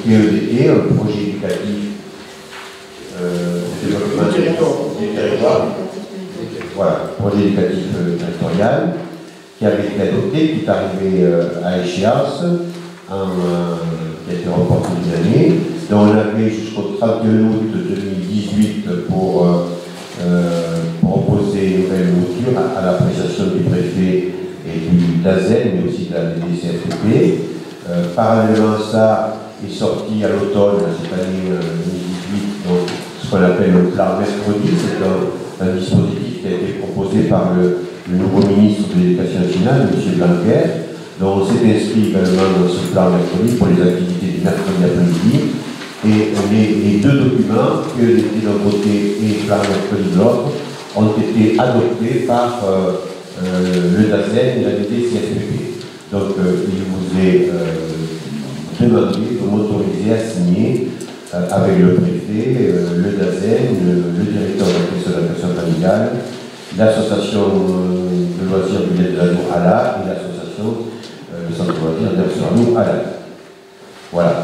PEDT, un projet éducatif de développement du territoire. Voilà, projet éducatif territorial qui avait été adopté, qui est arrivé à échéance, qui a été reporté d'une année. Donc on avait jusqu'au 31 août 2018 pour proposer une nouvelle mouture à l'appréciation du préfet et du DAZEN, mais aussi de la DCFP. Parallèlement à ça, est sorti à l'automne, cette année 2018, donc, ce qu'on appelle le plan mercredi. C'est un dispositif qui a été proposé par le nouveau ministre de l'Éducation nationale, M. Blanquer, dont on s'est inscrit également dans ce plan mercredi pour les activités du mercredi après-midi. Et les deux documents, PEDT d'un côté et plan mercredi de l'autre, ont été adoptés par le DAZEN et la DCFP. Donc il vous est demandé de m'autoriser à signer avec le préfet, le DAZEN, le directeur de la question de la personne familiale, l'association de loisirs du de l'Adour ALA et l'association de centre de loisirs d'Air-sur-Adour ALA. Voilà.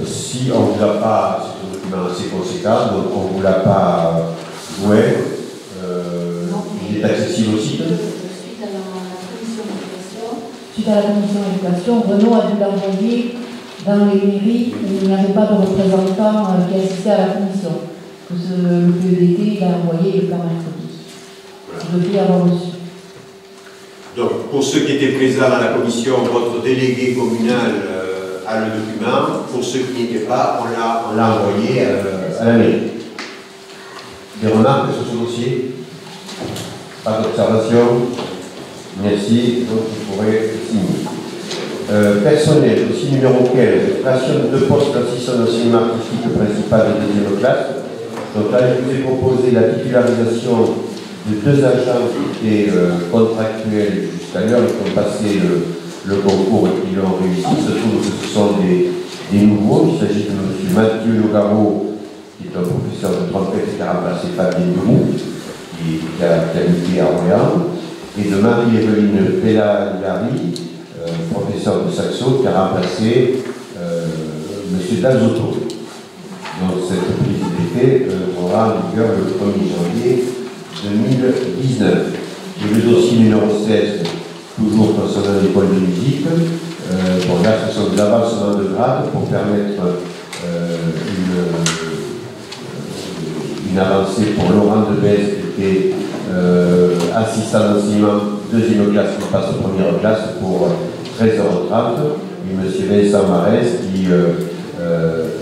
Si on ne vous a pas, c'est un document assez conséquent, donc on ne vous l'a pas joué, il est accessible au site. Suite à la commission d'éducation, Renaud a dû l'envoyer dans les mairies où il n'y avait pas de représentant qui assistait à la commission. Le PEDT, il a envoyé le plan mercredi. Vous devez avoir reçu. Donc, pour ceux qui étaient présents à la commission, votre délégué communal a le document. Pour ceux qui n'y étaient pas, on l'a envoyé à la mairie. Des remarques sur ce dossier? Pas d'observation? Merci, donc vous pourrez signer. Personnel, dossier numéro 15, création de 2 postes d'assistant d'enseignement artistique principal de deuxième classe. Donc là, je vous ai proposé la titularisation de 2 agents qui étaient contractuels jusqu'à l'heure, qui ont passé le concours et qui l'ont réussi. Il se trouve que ce sont des nouveaux. Il s'agit de M. Mathieu Logaro, qui est un professeur de trompette qui a remplacé Fabien Dumont, qui a habité à Orléans, et de Marie-Évelyne Pellagari, professeur de saxo, qui a remplacé M. Dazotto. Donc cette prise d'effet aura en vigueur le 1er janvier 2019. Et le dossier numéro 16, toujours concernant l'école de musique, bon, là ce sont des avancements de grade pour permettre une avancée pour Laurent Debès, qui était assistant d'enseignement deuxième classe, qui passe en première classe pour 13h30, et M. Vincent Marès, qui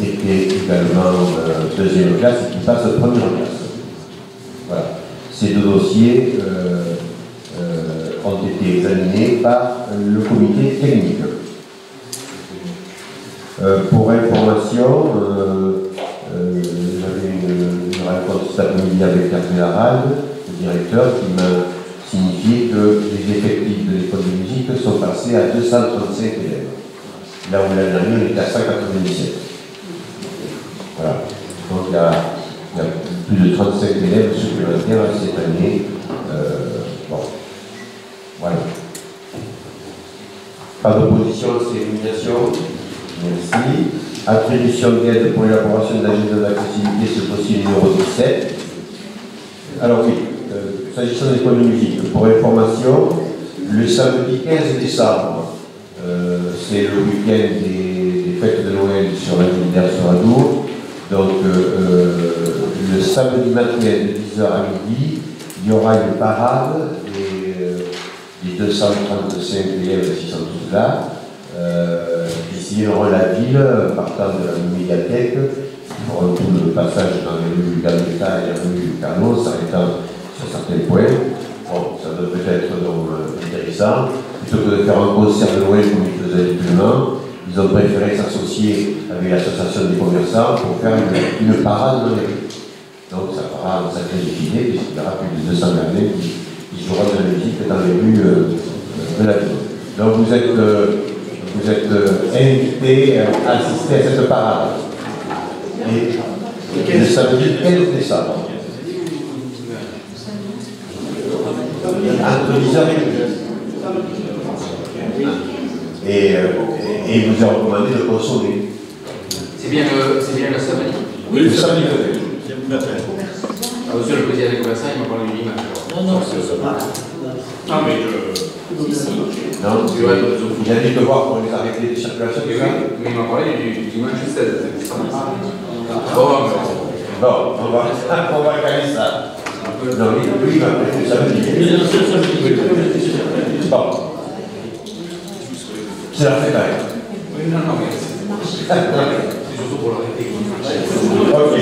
était également deuxième classe et qui passe en première classe. Voilà. Ces 2 dossiers ont été examinés par le comité technique. Pour information, j'avais une rencontre cet après-midi avec Hervé Larade, le directeur, qui m'a signifié que les effectifs de l'école de musique sont passés à 235 élèves. Là où l'année dernière, on était à 197. Voilà. Donc il y a plus de 35 élèves supplémentaires cette année. Bon. Voilà. Pas d'opposition à ces nominations. Merci. Attribution d'aide pour l'élaboration de l'agenda d'accessibilité, ce dossier numéro 17. Alors oui, s'agissant de l'école de musique, pour information, le samedi 15 décembre, c'est le week-end des fêtes de Noël sur la ville d'Air-sur-Adour. Donc le samedi matin de 10h à midi, il y aura une parade des 235 élèves qui sont tous là. Qui sillonneront la ville, partant de la médiathèque, qui feront tout le passage dans les rues Gambetta et la rue Carnot, s'arrêtant sur certains points. Bon, ça devrait être donc intéressant. Plutôt que de faire un concert de Noël comme ils faisaient habituellement, ils ont préféré s'associer avec l'association des commerçants pour faire une parade dans les rues. Donc ça fera un sacré défilé, puisqu'il y aura plus de 200 gamins qui joueront de la musique dans les rues de la ville. Donc vous êtes invité à assister à cette parade. Et le samedi 15 décembre. entre 10h et 12h. Et il vous est recommandé de consommer. C'est bien le samedi. Oui, le samedi. Monsieur le président des commerçants, il m'a parlé du dimanche. Non, c'est ça. Ah, mais Non, il a dit de voir pour les arrêter de circulation. Oui, mais il m'a parlé du dimanche 16. Bon, on va caler ça. Non, lui, il va appeler le samedi. Bon. C'est la fête. Oui, non, mais c'est surtout pour l'arrêter. Ok.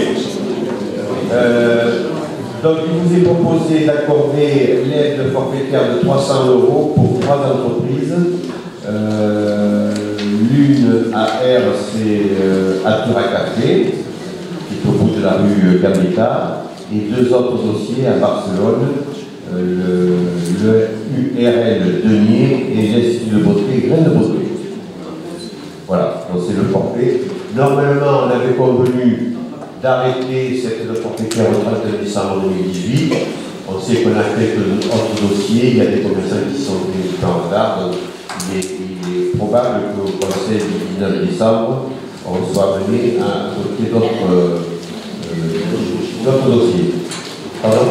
Donc, il vous est proposé d'accorder l'aide forfaitaire de 300 € pour 3 entreprises. L'une AR, c'est Altura Café, qui est au bout de la rue Gambetta, et 2 autres dossiers à Barcelone, le URL Denier et l'Institut de beauté, Graines de beauté. Voilà, donc c'est le forfait. Normalement, on avait convenu d'arrêter cette forfaitaire au 31 décembre 2018. On sait qu'on a quelques autres dossiers, il y a des commerçants qui sont venus en retard, donc il est probable qu'au conseil du 19 décembre, on soit amené à adopter d'autres dossiers. Pardon?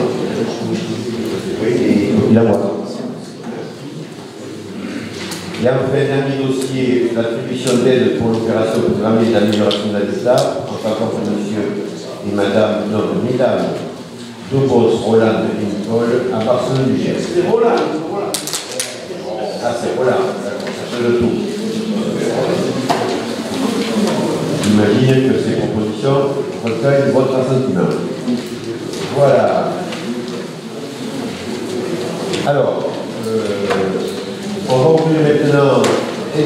Oui, et il a moi. Il y a enfin un dernier dossier, l'attribution d'aide pour l'opération programmée d'amélioration de l'habitat, en tant que monsieur et madame, non, mesdames, Dobos, Roland, Nicole, à Barcelone du Gers. C'est Roland. Ah, c'est Roland, c'est le tout. J'imagine que ces propositions recueillent votre assentiment. Voilà. Alors, on va ouvrir maintenant.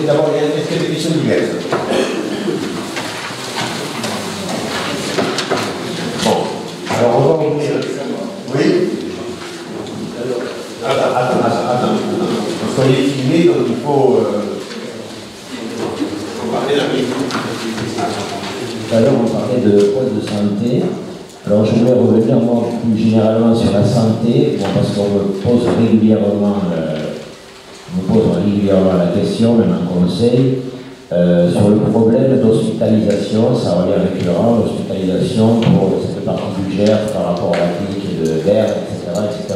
D'abord, est-ce qu'il y a des questions diverses? Bon, alors on va ouvrir. Oui? Attends. Parce qu'on est filmé, donc il faut. Alors, on parlait de poste de santé. Alors, je voulais revenir moi, plus généralement sur la santé, bon, parce qu'on me pose régulièrement la question, même en conseil, sur le problème d'hospitalisation. Ça revient récurrent, l'hospitalisation pour cette partie du Gers par rapport à la clinique d'Air, etc.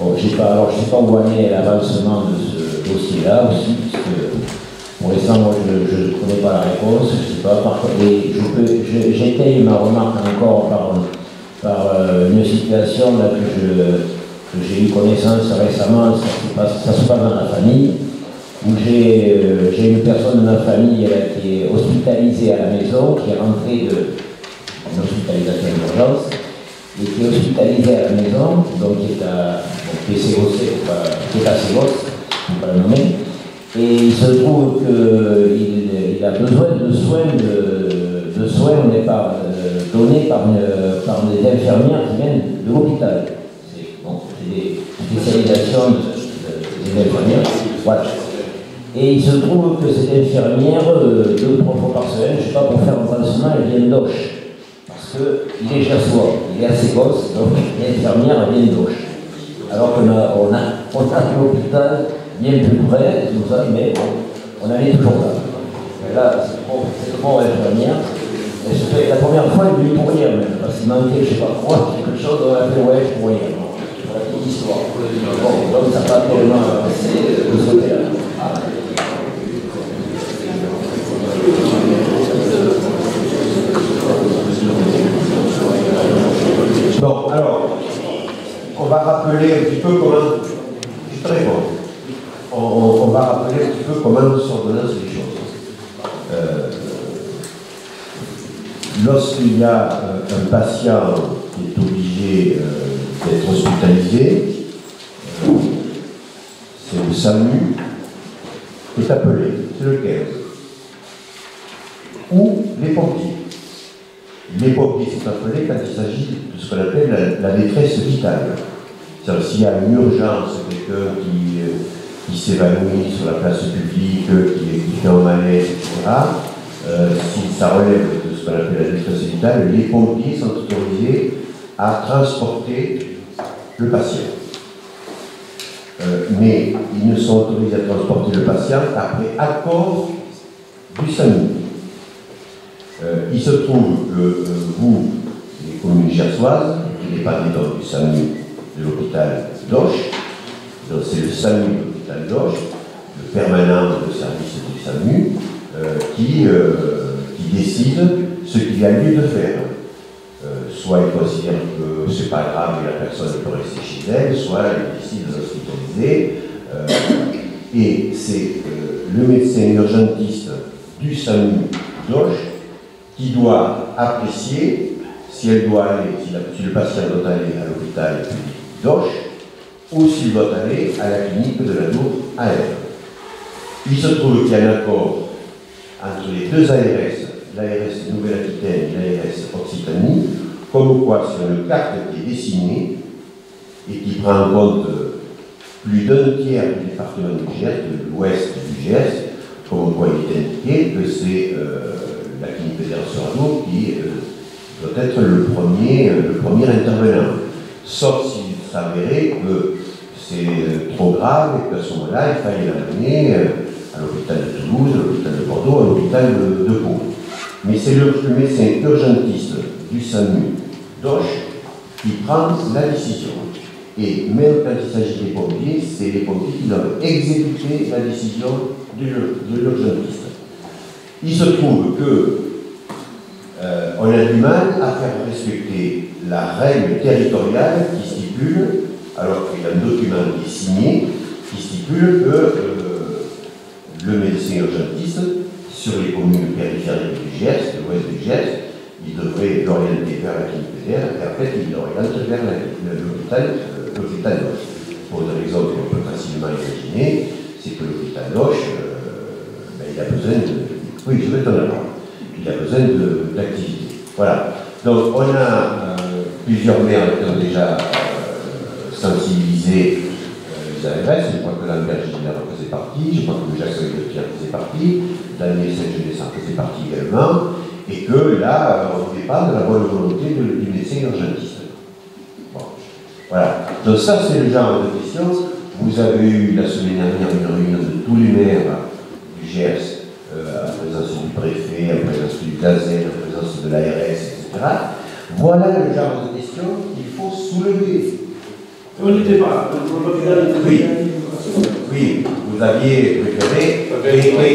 Bon, je ne sais pas où en est l'avancement de ce dossier-là aussi, puisque pour l'instant, moi, je ne connais pas la réponse. Je sais pas, j'étaye ma remarque encore par une situation là, que j'ai eu connaissance récemment. Ça se passe dans la famille, où j'ai une personne de ma famille là, qui est hospitalisée à la maison, qui est rentrée d'une hospitalisation d'urgence, et qui est hospitalisée à la maison, donc qui est à Ségos, on va le nommer. Et il se trouve qu'il a besoin de soins donnés par des infirmières qui viennent de l'hôpital. C'est des spécialisations des infirmières. Voilà. Et il se trouve que cette infirmière, 2 ou 3 fois par semaine, je ne sais pas, pour faire un pansement, elle vient d'Auch. Parce qu'il est Jassois, il est à Ségos, donc l'infirmière vient d'Auch. Alors qu'on a l'hôpital bien plus près, tout ça, mais bon, on en est toujours là. Mais là, cette pauvre infirmière, la première fois, elle est venue pour rien, même, parce qu'il manquait, je ne sais pas quoi, quelque chose, on a fait ouais, pour rien. Voilà, petite histoire. Bon, donc ça n'a pas tellement avancé de ce côté-là. Bon, alors, on va rappeler un petit peu comment. Je te réponds. On va rappeler un petit peu comment nous ordonnons les choses. Lorsqu'il y a un patient qui est obligé d'être hospitalisé, c'est le SAMU qui est appelé, c'est le 15. Ou les pompiers. Les pompiers sont appelés quand il s'agit de ce qu'on appelle la détresse vitale. C'est-à-dire s'il y a une urgence, quelqu'un qui s'évanouit sur la place publique, qui fait un malaise, etc., si ça relève de ce qu'on appelle la détresse vitale, les pompiers sont autorisés à transporter le patient. mais ils ne sont autorisés à transporter le patient qu'après accord du SAMU. Il se trouve que vous, les communes gersoises, qui dépendent donc du SAMU de l'hôpital d'Auch, donc c'est le SAMU de l'hôpital d'Auch, le permanent de service du SAMU, qui décide ce qu'il y a lieu de faire. Soit il considère que c'est pas grave et la personne peut rester chez elle, soit il décide de l'hospitaliser. Et c'est le médecin urgentiste du SAMU d'Auch qui doit apprécier si elle doit aller, si le patient doit aller à l'hôpital public d'Auch ou s'il doit aller à la clinique de la Dour à elle. Il se trouve qu'il y a un accord entre les deux ARS, l'ARS Nouvelle-Aquitaine et l'ARS Occitanie, comme quoi sur une carte qui est dessinée et qui prend en compte plus d'un tiers du département du Gers, de l'ouest du Gers, comme quoi il est indiqué que c'est la clinique de Gers-sur-Adour qui doit être le premier intervenant. Sauf s'il s'avérait que c'est trop grave et qu'à ce moment-là, il fallait l'amener à l'hôpital de Toulouse, à l'hôpital de Bordeaux, à l'hôpital de Pau. Mais c'est le médecin urgentiste du SAMU d'Auch qui prend la décision. Et même quand il s'agit des pompiers, c'est les pompiers qui doivent exécuter la décision de l'urgentiste. Il se trouve que on a du mal à faire respecter la règle territoriale qui stipule, alors qu'il y a un document qui est signé, qui stipule que le médecin urgentiste, sur les communes périphériques du Gers, de l'ouest du Gers, il devrait l'orienter vers la clinique de l'air, et après il l'oriente vers l'hôpital d'Auch. Pour une raison qu'on peut facilement imaginer, c'est que l'hôpital d'Auch, il a besoin de... Oui, je vais t'en avoir. Il a besoin d'activité. Voilà. Donc on a plusieurs maires qui ont déjà sensibilisé les ARS. Je crois que Lambert Gilles en faisait partie, je crois que Jacques Leclerc faisait partie, Daniel Saint-Genès en faisait partie également, et que là, on dépend de la bonne volonté du médecin urgentiste. Bon. Voilà. Donc ça, c'est le genre de questions. Vous avez eu la semaine dernière une réunion de tous les maires du Gers, en présence du préfet, en présence du DAZEN, en présence de l'ARS, etc. Voilà le genre de questions qu'il faut soulever. On n'était pas. Oui, vous aviez préféré,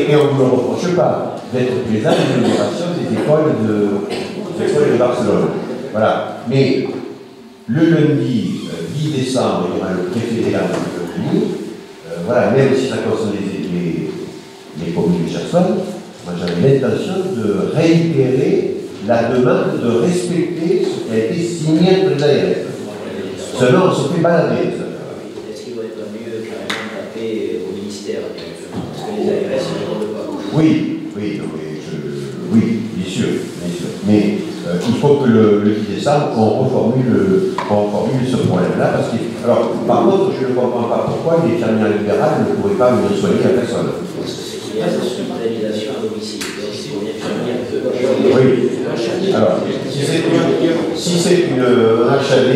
et on ne vous le reproche pas, d'être présent à l'inauguration des écoles de Barcelone. Voilà. Mais le lundi 10 décembre, il y aura le préfet des Landes qui peut venir. Voilà, même si ça concerne les communes gersoises, moi j'avais l'intention de réitérer la demande de respecter ce qui a été signé entre les ARS. Seulement, on se fait balader. Est-ce qu'il va être mieux carrément taper au ministère directement? Parce que les ARS ne répondent pas. Oui, bien sûr. Mais il faut que le 10 décembre, on reformule ce problème-là. Parce que, alors, par contre, je ne comprends pas pourquoi les infirmières libérales ne pourraient pas venir soigner la personne. Parce que c'est qu'il y a une hospitalisation à domicile. Donc, si on est infirmière, oui. Alors, si c'est une HAD,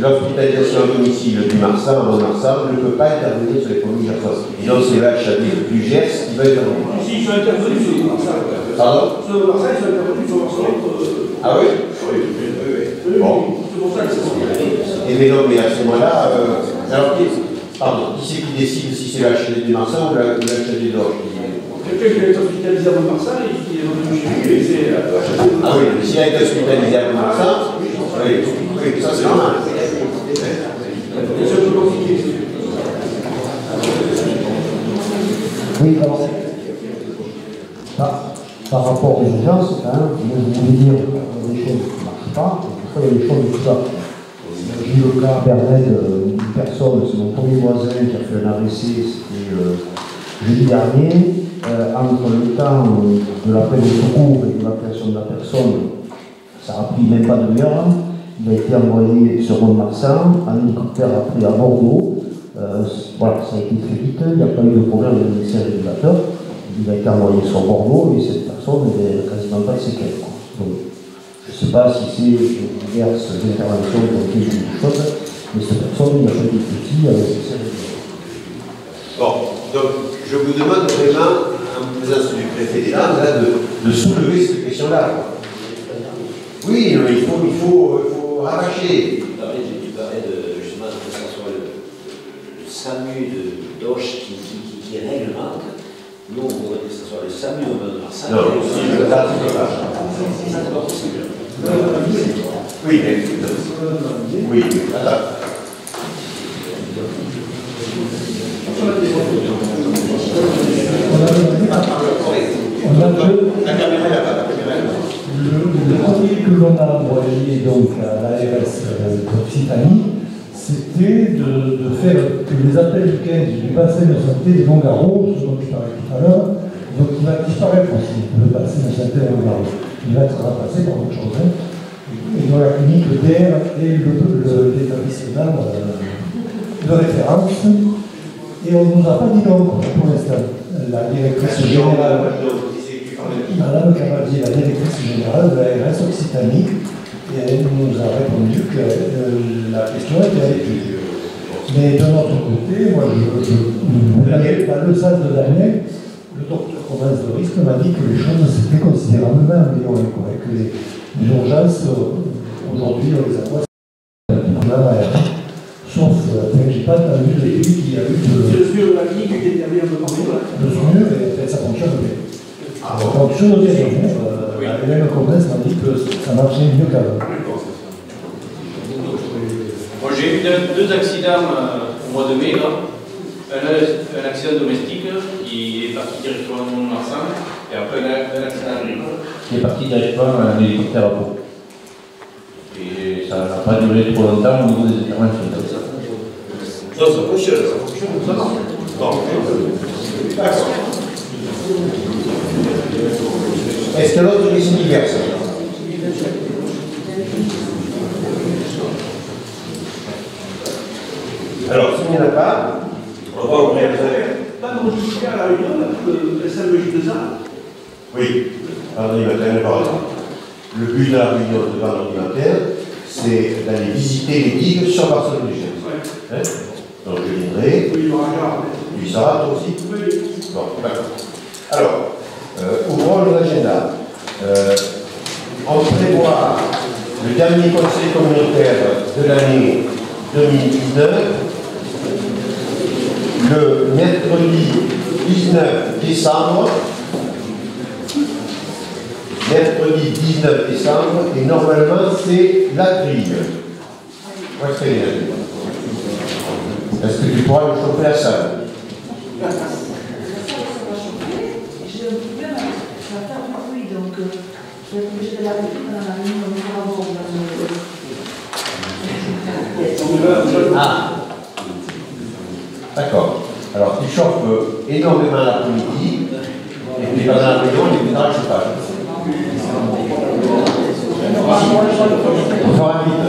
l'hospitalisation à domicile du Marsan, en Marsan, ne peut pas intervenir sur les communes gersoises. Et donc, c'est le HAD du Gers qui va intervenir. Si, ils sont intervenus sur le Marsan. Pardon? Sur le Marsan, ils sont intervenus sur le Marsan. Ah oui? Oui. Bon. C'est pour ça que c'est... Et mais non, mais à ce moment-là, alors, pardon, qui c'est qui décide si c'est le HAD du Marsan ou le HAD d'Auch? Quelqu'un qui est hospitalisé à Mont-Marsan et qui est revenu chez lui, c'est... Ah oui, mais s'il a été hospitalisé à Mont-Marsan, oui, ça c'est normal. C'est un peu compliqué. Oui, alors, par rapport aux urgences, vous voulez dire des choses qui ne marchent pas, et des fois il y a des choses qui sortent. J'ai eu le cas Bernard, une personne, c'est mon premier voisin qui a fait un AVC, c'était jeudi dernier. Entre le temps de l'appel au secours et de l'appellation de la personne, ça a pris même pas de heure. Il a été envoyé sur Mont-Marsan, un hélicoptère a pris à Bordeaux. Voilà, ça a été très vite, il n'y a pas eu de problème avec le médecin régulateur. Il a été envoyé sur Bordeaux et cette personne n'avait quasiment pas de séquelles. Donc, je ne sais pas si c'est diverses interventions qui ont fait des choses, mais cette personne, il a fait des petits avec le médecin régulateur. Bon, donc je vous demande vraiment, en présence du préfet des Landes, là, de soulever cette question-là. Oui, mais il faut rabâcher. Tu parlais justement que ce soit le SAMU d'Auch qui réglemente. Nous, on voudrait que ce soit le SAMU de Marseille. Non, si je ne pas. Oui, mais. Oui, attends. Le premier que l'on a envoyé donc à l'ARS d'Occitanie, c'était de faire que les appels du 15 du bassin de santé de Longaro, ce dont je parlais tout à l'heure, donc il va disparaître aussi, le bassin de santé de Longaro. Il va être remplacé par autre chose. Et dans la clinique d'air et l'établissement de référence. Et on ne nous a pas dit non pour l'instant. La directrice générale, Madame Cavalier, la directrice générale de l'ARS Occitanie, et elle nous a répondu que la question était à l'étude. Mais de notre côté, moi, la leçon de Daniel, le docteur Provence de Risque m'a dit que les choses s'étaient considérablement améliorées, et que les urgences, aujourd'hui, on les a pas sauf que j'ai pas entendu l'étude qu'il y a eu de. Le SMUR de la clinique était terminé un peu partout, là. Le SMUR, ça fonctionne bien. Donc, sur le terrain, Hélène Provence m'a dit que ça marchait mieux qu'avant. Bon, j'ai eu deux accidents au mois de mai, là. Un accident domestique qui est parti directement à Mont-Marsan, et après un accident agricole. Qui est parti directement à un hélicoptère à peau. Et ça n'a pas duré trop longtemps au niveau des interventions. Non, ça fonctionne, ça marche. Bon, d'accord. Est-ce qu'il y a d'autres questions diverses? Alors, s'il n'y en a pas, on va ouvrir les affaires. Pas de modifier à la réunion, le SMJ de ça. Oui, l'ordinateur, par exemple. Le but de la réunion devant l'ordinateur, c'est d'aller visiter les digues sur Barcelone-Duchesse. Hein? Donc je viendrai. Oui, il y aura un Tu y seras, toi aussi? Oui. Bon, d'accord. Alors, ouvrons l'agenda. On prévoit le dernier conseil communautaire de l'année 2019, le mercredi 19 décembre. Mercredi 19 décembre, et normalement c'est la grille. Où est-ce qu'elle est la grille? Est-ce que tu pourras nous chauffer la salle? J'ai un problème, ça va faire du bruit, donc je vais être obligée de l'arrêter dans la ligne de travaux. Ah, d'accord. Alors tu chauffes énormément l'après-midi, et puis pendant la réunion, il y a le chauffage. On fera vite.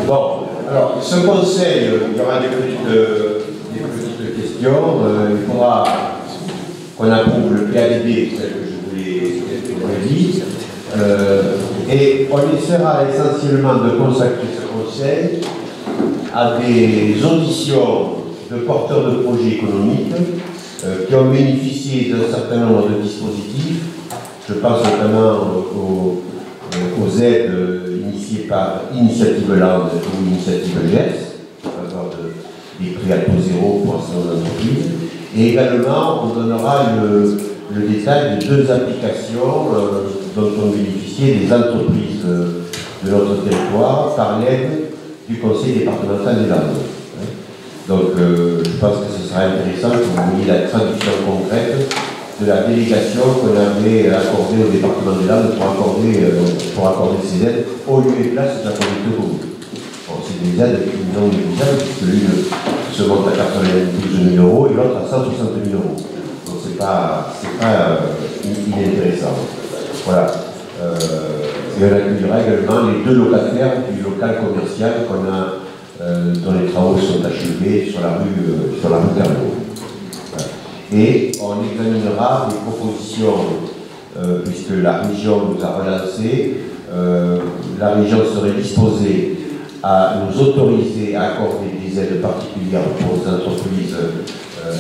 Bon, alors ce conseil, il y aura des petites questions. Il faudra qu'on approuve le PADB, tel que je vous l'ai dit. Et on essaiera essentiellement de consacrer ce conseil à des auditions de porteurs de projets économiques qui ont bénéficié d'un certain nombre de dispositifs. Je pense notamment aux aides initiées par Initiative Land ou Initiative GES, en faveur des prix à taux zéro pour certaines entreprises. Et également, on donnera le détail de deux applications dont ont bénéficié des entreprises de notre territoire par l'aide du Conseil départemental des Landes. Donc, je pense que ce sera intéressant que vous voyez la traduction concrète de la délégation qu'on avait accordée au département des Landes pour accorder ces aides au lieu et place de la communauté commune. Bon, c'est des aides non négligeables, puisque l'une se monte à 92 000 € et l'autre à 160 000 €. Donc, c'est pas inintéressant. Voilà. Et on accueillera également les deux locataires du local commercial dont les travaux sont achevés sur la rue Carnot. Et on examinera des propositions, puisque la région nous a relancé. La région serait disposée à nous autoriser à accorder des aides particulières pour les entreprises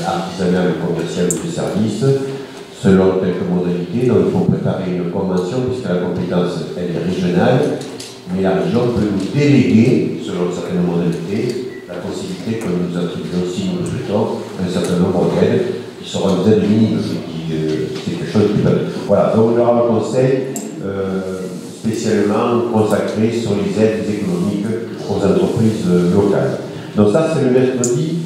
artisanales, commerciales ou de services, selon quelques modalités. Donc il faut préparer une convention, puisque la compétence elle est régionale, mais la région peut nous déléguer, selon certaines modalités, la possibilité que nous attribuions, si nous le souhaitons, un certain nombre d'aides qui seront des aides minimes, c'est quelque chose qui peut... Voilà, donc on aura un conseil spécialement consacré sur les aides économiques aux entreprises locales. Donc ça, c'est le mercredi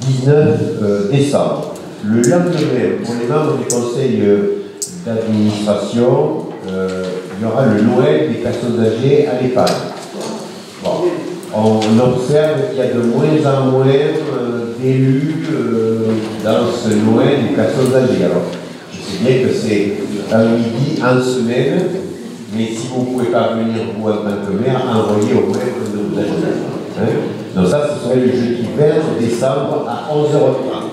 19 décembre. Le lendemain, pour les membres du conseil d'administration, il y aura le Noël des personnes âgées à l'EHPAD. Bon. On observe qu'il y a de moins en moins d'élus dans ce Noël des personnes âgées. Alors, je sais bien que c'est un midi, en semaine, mais si vous ne pouvez pas venir, vous, en tant que maire, envoyez au maire de vous agenda. Hein? Donc ça, ce serait le jeudi 20 décembre à 11h30.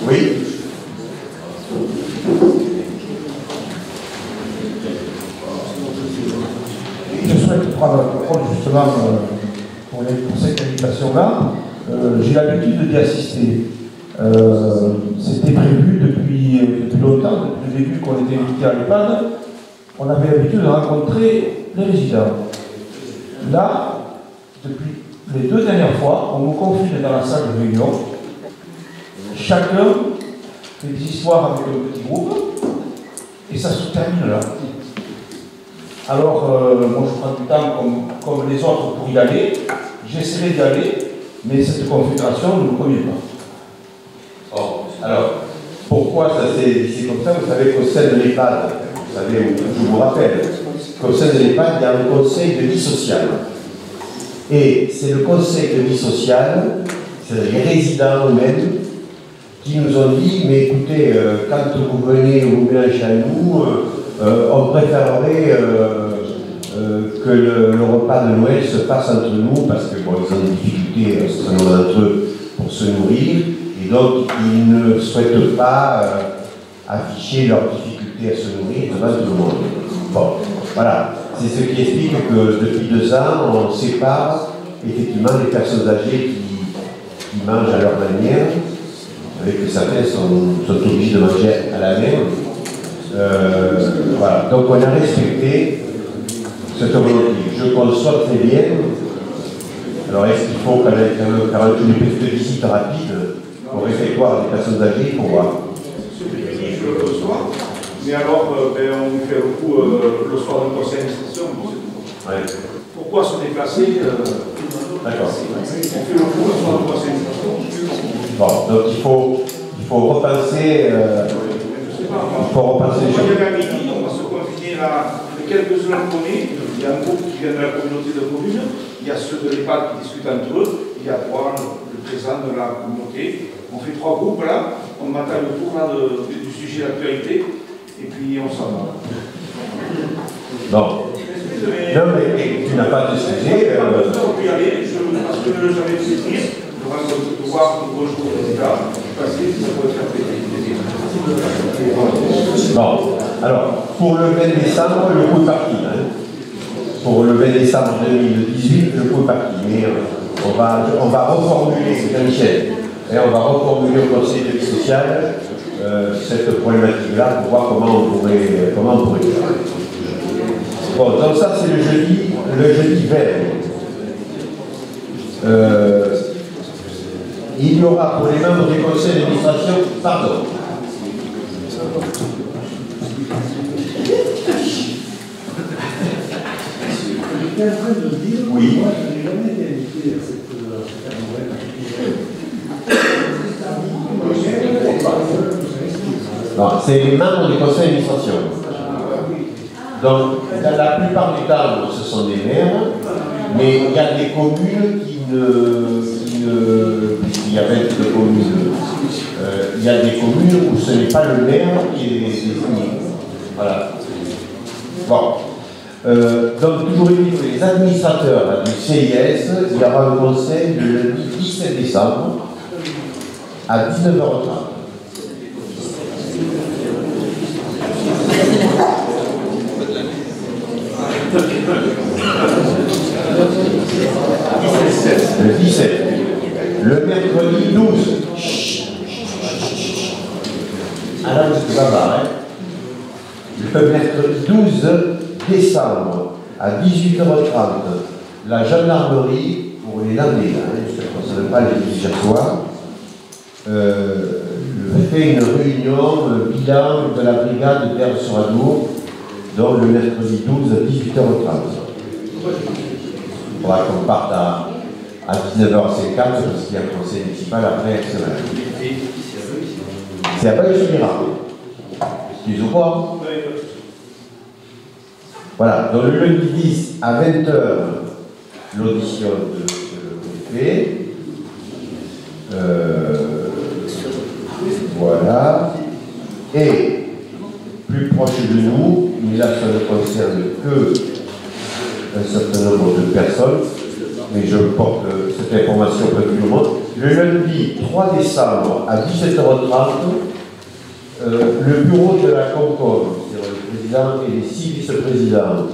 Oui. Je souhaite prendre la parole justement pour cette invitation-là. J'ai l'habitude d'y assister. C'était prévu depuis longtemps, depuis le début qu'on était invité à l'EHPAD. On avait l'habitude de rencontrer les résidents. Là, depuis les 2 dernières fois, on nous confine dans la salle de réunion. Chacun fait des histoires avec un petit groupe et ça se termine là. Alors, moi je prends du temps comme les autres pour y aller, j'essaierai d'y aller, mais cette configuration ne me convient pas. Oh, alors, pourquoi ça c'est comme ça? Vous savez qu'au sein de l'EHPAD, vous savez, je vous rappelle, qu'au sein de l'EHPAD, il y a un conseil de vie sociale. Et c'est le conseil de vie sociale, c'est les résidents eux-mêmes, qui nous ont dit, mais écoutez, quand vous venez vous mélangez à nous, on préférerait que le repas de Noël se passe entre nous, parce que bon, ils ont des difficultés, un certain nombre d'entre eux, pour se nourrir, et donc ils ne souhaitent pas afficher leurs difficultés à se nourrir devant tout le monde. Bon, voilà, c'est ce qui explique que depuis 2 ans, on sépare effectivement les personnes âgées qui mangent à leur manière, avec que certains sont obligés de manger à la main. Voilà. Donc on a respecté cette volonté. Je conçois très bien. Alors est-ce qu'il faut quand même faire une petite visite rapide au réfectoire des personnes âgées pour voir? Je le reçois, mais alors on nous fait beaucoup le soir du conseil d'administration. Ouais. Pourquoi se déplacer D'accord. On fait le coup le soir du conseil d'administration. Bon, donc il faut repenser. Il faut repenser les choses. À midi, on va se confiner là, de quelques-uns qu'on est. Il y a un groupe qui vient de la communauté de communes, il y a ceux de l'EHPAD qui discutent entre eux, il y a moi, le président de la communauté. On fait 3 groupes là, on m'attend le tour là, du sujet d'actualité, et puis on s'en va. Bon. Non, mais tu n'as pas de sujet. On peut y aller, parce que j'avais plaisir de voir nos jours de résultats, parce que ça pourrait faire plaisir. Bon, alors, pour le 20 décembre, le coup est parti. Hein. Pour le 20 décembre 2018, le coup est parti. Mais on va reformuler, c'est Michel, et on va reformuler au Conseil de vie sociale cette problématique-là pour voir comment on pourrait faire. Bon, donc ça c'est le jeudi 20. Il y aura pour les membres du conseil d'administration, pardon. J'étais en train de dire, oui. Moi je n'ai jamais été invité à cette Non, c'est les membres du conseil d'administration. Donc, la plupart du temps, ce sont des maires, mais il y a des communes il y a 22 communes, il y a des communes où ce n'est pas le maire qui est désigné. Voilà. Bon. Donc, toujours est-il, les administrateurs du CIS, il y aura un conseil le 17 décembre à 19h30. Le 17. Le mercredi 12. Alors, c'est pas mal, hein? Le mercredi 12 décembre, à 18h30, la gendarmerie, pour les Landais, hein, ça ne concerne pas les Villageois, fait une réunion bilan de la brigade d'Air-sur-Adour, donc le mercredi 12 à 18h30. Il faudra qu'on parte à 19h50 parce qu'il y a un conseil municipal après semaine. C'est à Baille-sur-Mira. Tu es au courant? Voilà, donc le lundi 10 à 20h, l'audition de préfet. Voilà. Et plus proche de nous, mais là ça ne concerne que un certain nombre de personnes, mais je porte cette information auprès de tout le monde. Le lundi 3 décembre à 17h30, le bureau de la Concorde, c'est-à-dire le président et les 6 vice-présidents,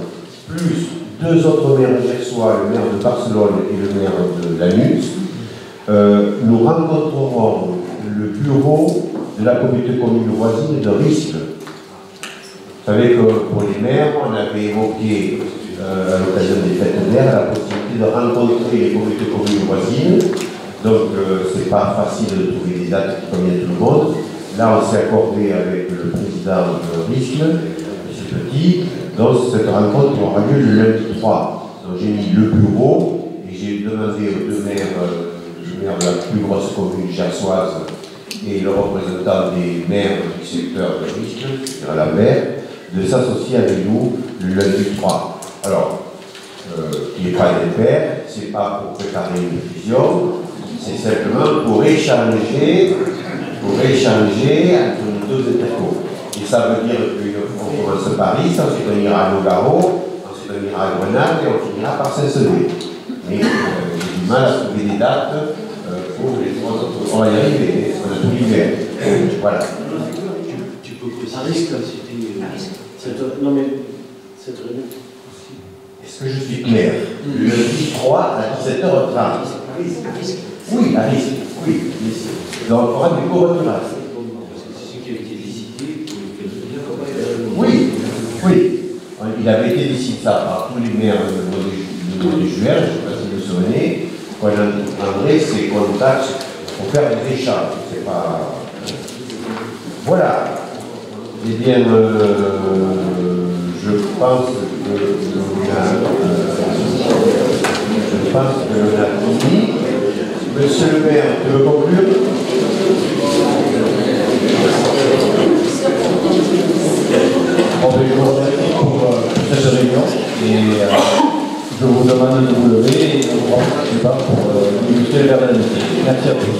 plus 2 autres maires gersois, le maire de Barcelone et le maire de Lanus, nous rencontrerons le bureau de la communauté commune voisine de Risque. Vous savez que pour les maires, on avait évoqué à l'occasion des fêtes d'air la possibilité de rencontrer les communautés communes voisines. Donc c'est pas facile de trouver des dates qui conviennent tout le monde. Là on s'est accordé avec le président de Risque, M. Petit. Donc cette rencontre aura lieu le lundi 3. Donc j'ai mis le bureau et j'ai demandé aux 2 maires, le maire de la plus grosse commune gersoise et le représentant des maires du secteur de Risque, c'est-à-dire la maire, de s'associer avec nous le lundi 3. Alors, qui n'est pas impair, c'est pas pour préparer une décision, c'est simplement pour échanger entre nos 2 intercos. Et ça veut dire qu'on commence par Paris, ensuite on ira à Nogaro, ensuite on ira à Grenade et on finira par Saint-Sevé. Mais j'ai du mal à trouver des dates pour les 3 autres. On va y arriver, on a tout l'hiver. Voilà. Tu peux préciser que c'était. Non mais cette réunion. Est-ce que je suis clair? Le lundi 3 à 17h30. Oui, à Risque. Oui, ici. Donc on aura du covoiturage. C'est ce qui a été décidé pour le fait de dire. Oui, oui. Il avait été décidé ça par tous les maires du mois de juin, je ne sais pas si vous vous souvenez, qu'on prendrait ces contacts pour faire des échanges. C'est pas. Voilà. Eh bien, je pense que l'on a fini. Monsieur le maire, tu veux conclure? Bon, je vous remercie pour cette réunion et je vous demande de vous lever et de vous rendre le débat pour illustrer vers la nation. Merci à tous.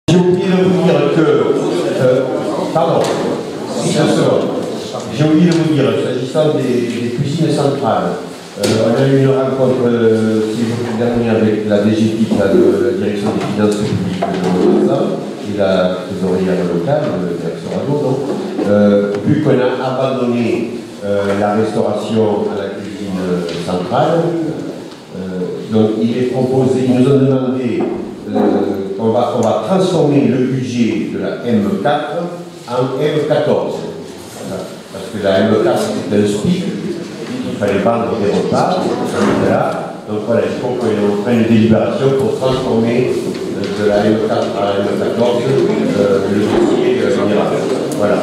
J'ai oublié de vous dire que, pardon, j'ai oublié de vous dire, s'agissant des cuisines centrales, on a eu une rencontre dernière avec la DGPIP, la Direction des Finances Publiques de et la trésorière locale, le Air-sur-Adour, vu qu'on a abandonné la restauration à la cuisine centrale, donc il est proposé, ils nous ont demandé on va transformer le budget de la M4 en M14. Voilà. Parce que la M4 c'était un SPIC, il fallait vendre des repas. Voilà. Donc voilà, il faut qu'on prenne une délibération pour transformer de la M4 à la M14 le dossier général. Voilà.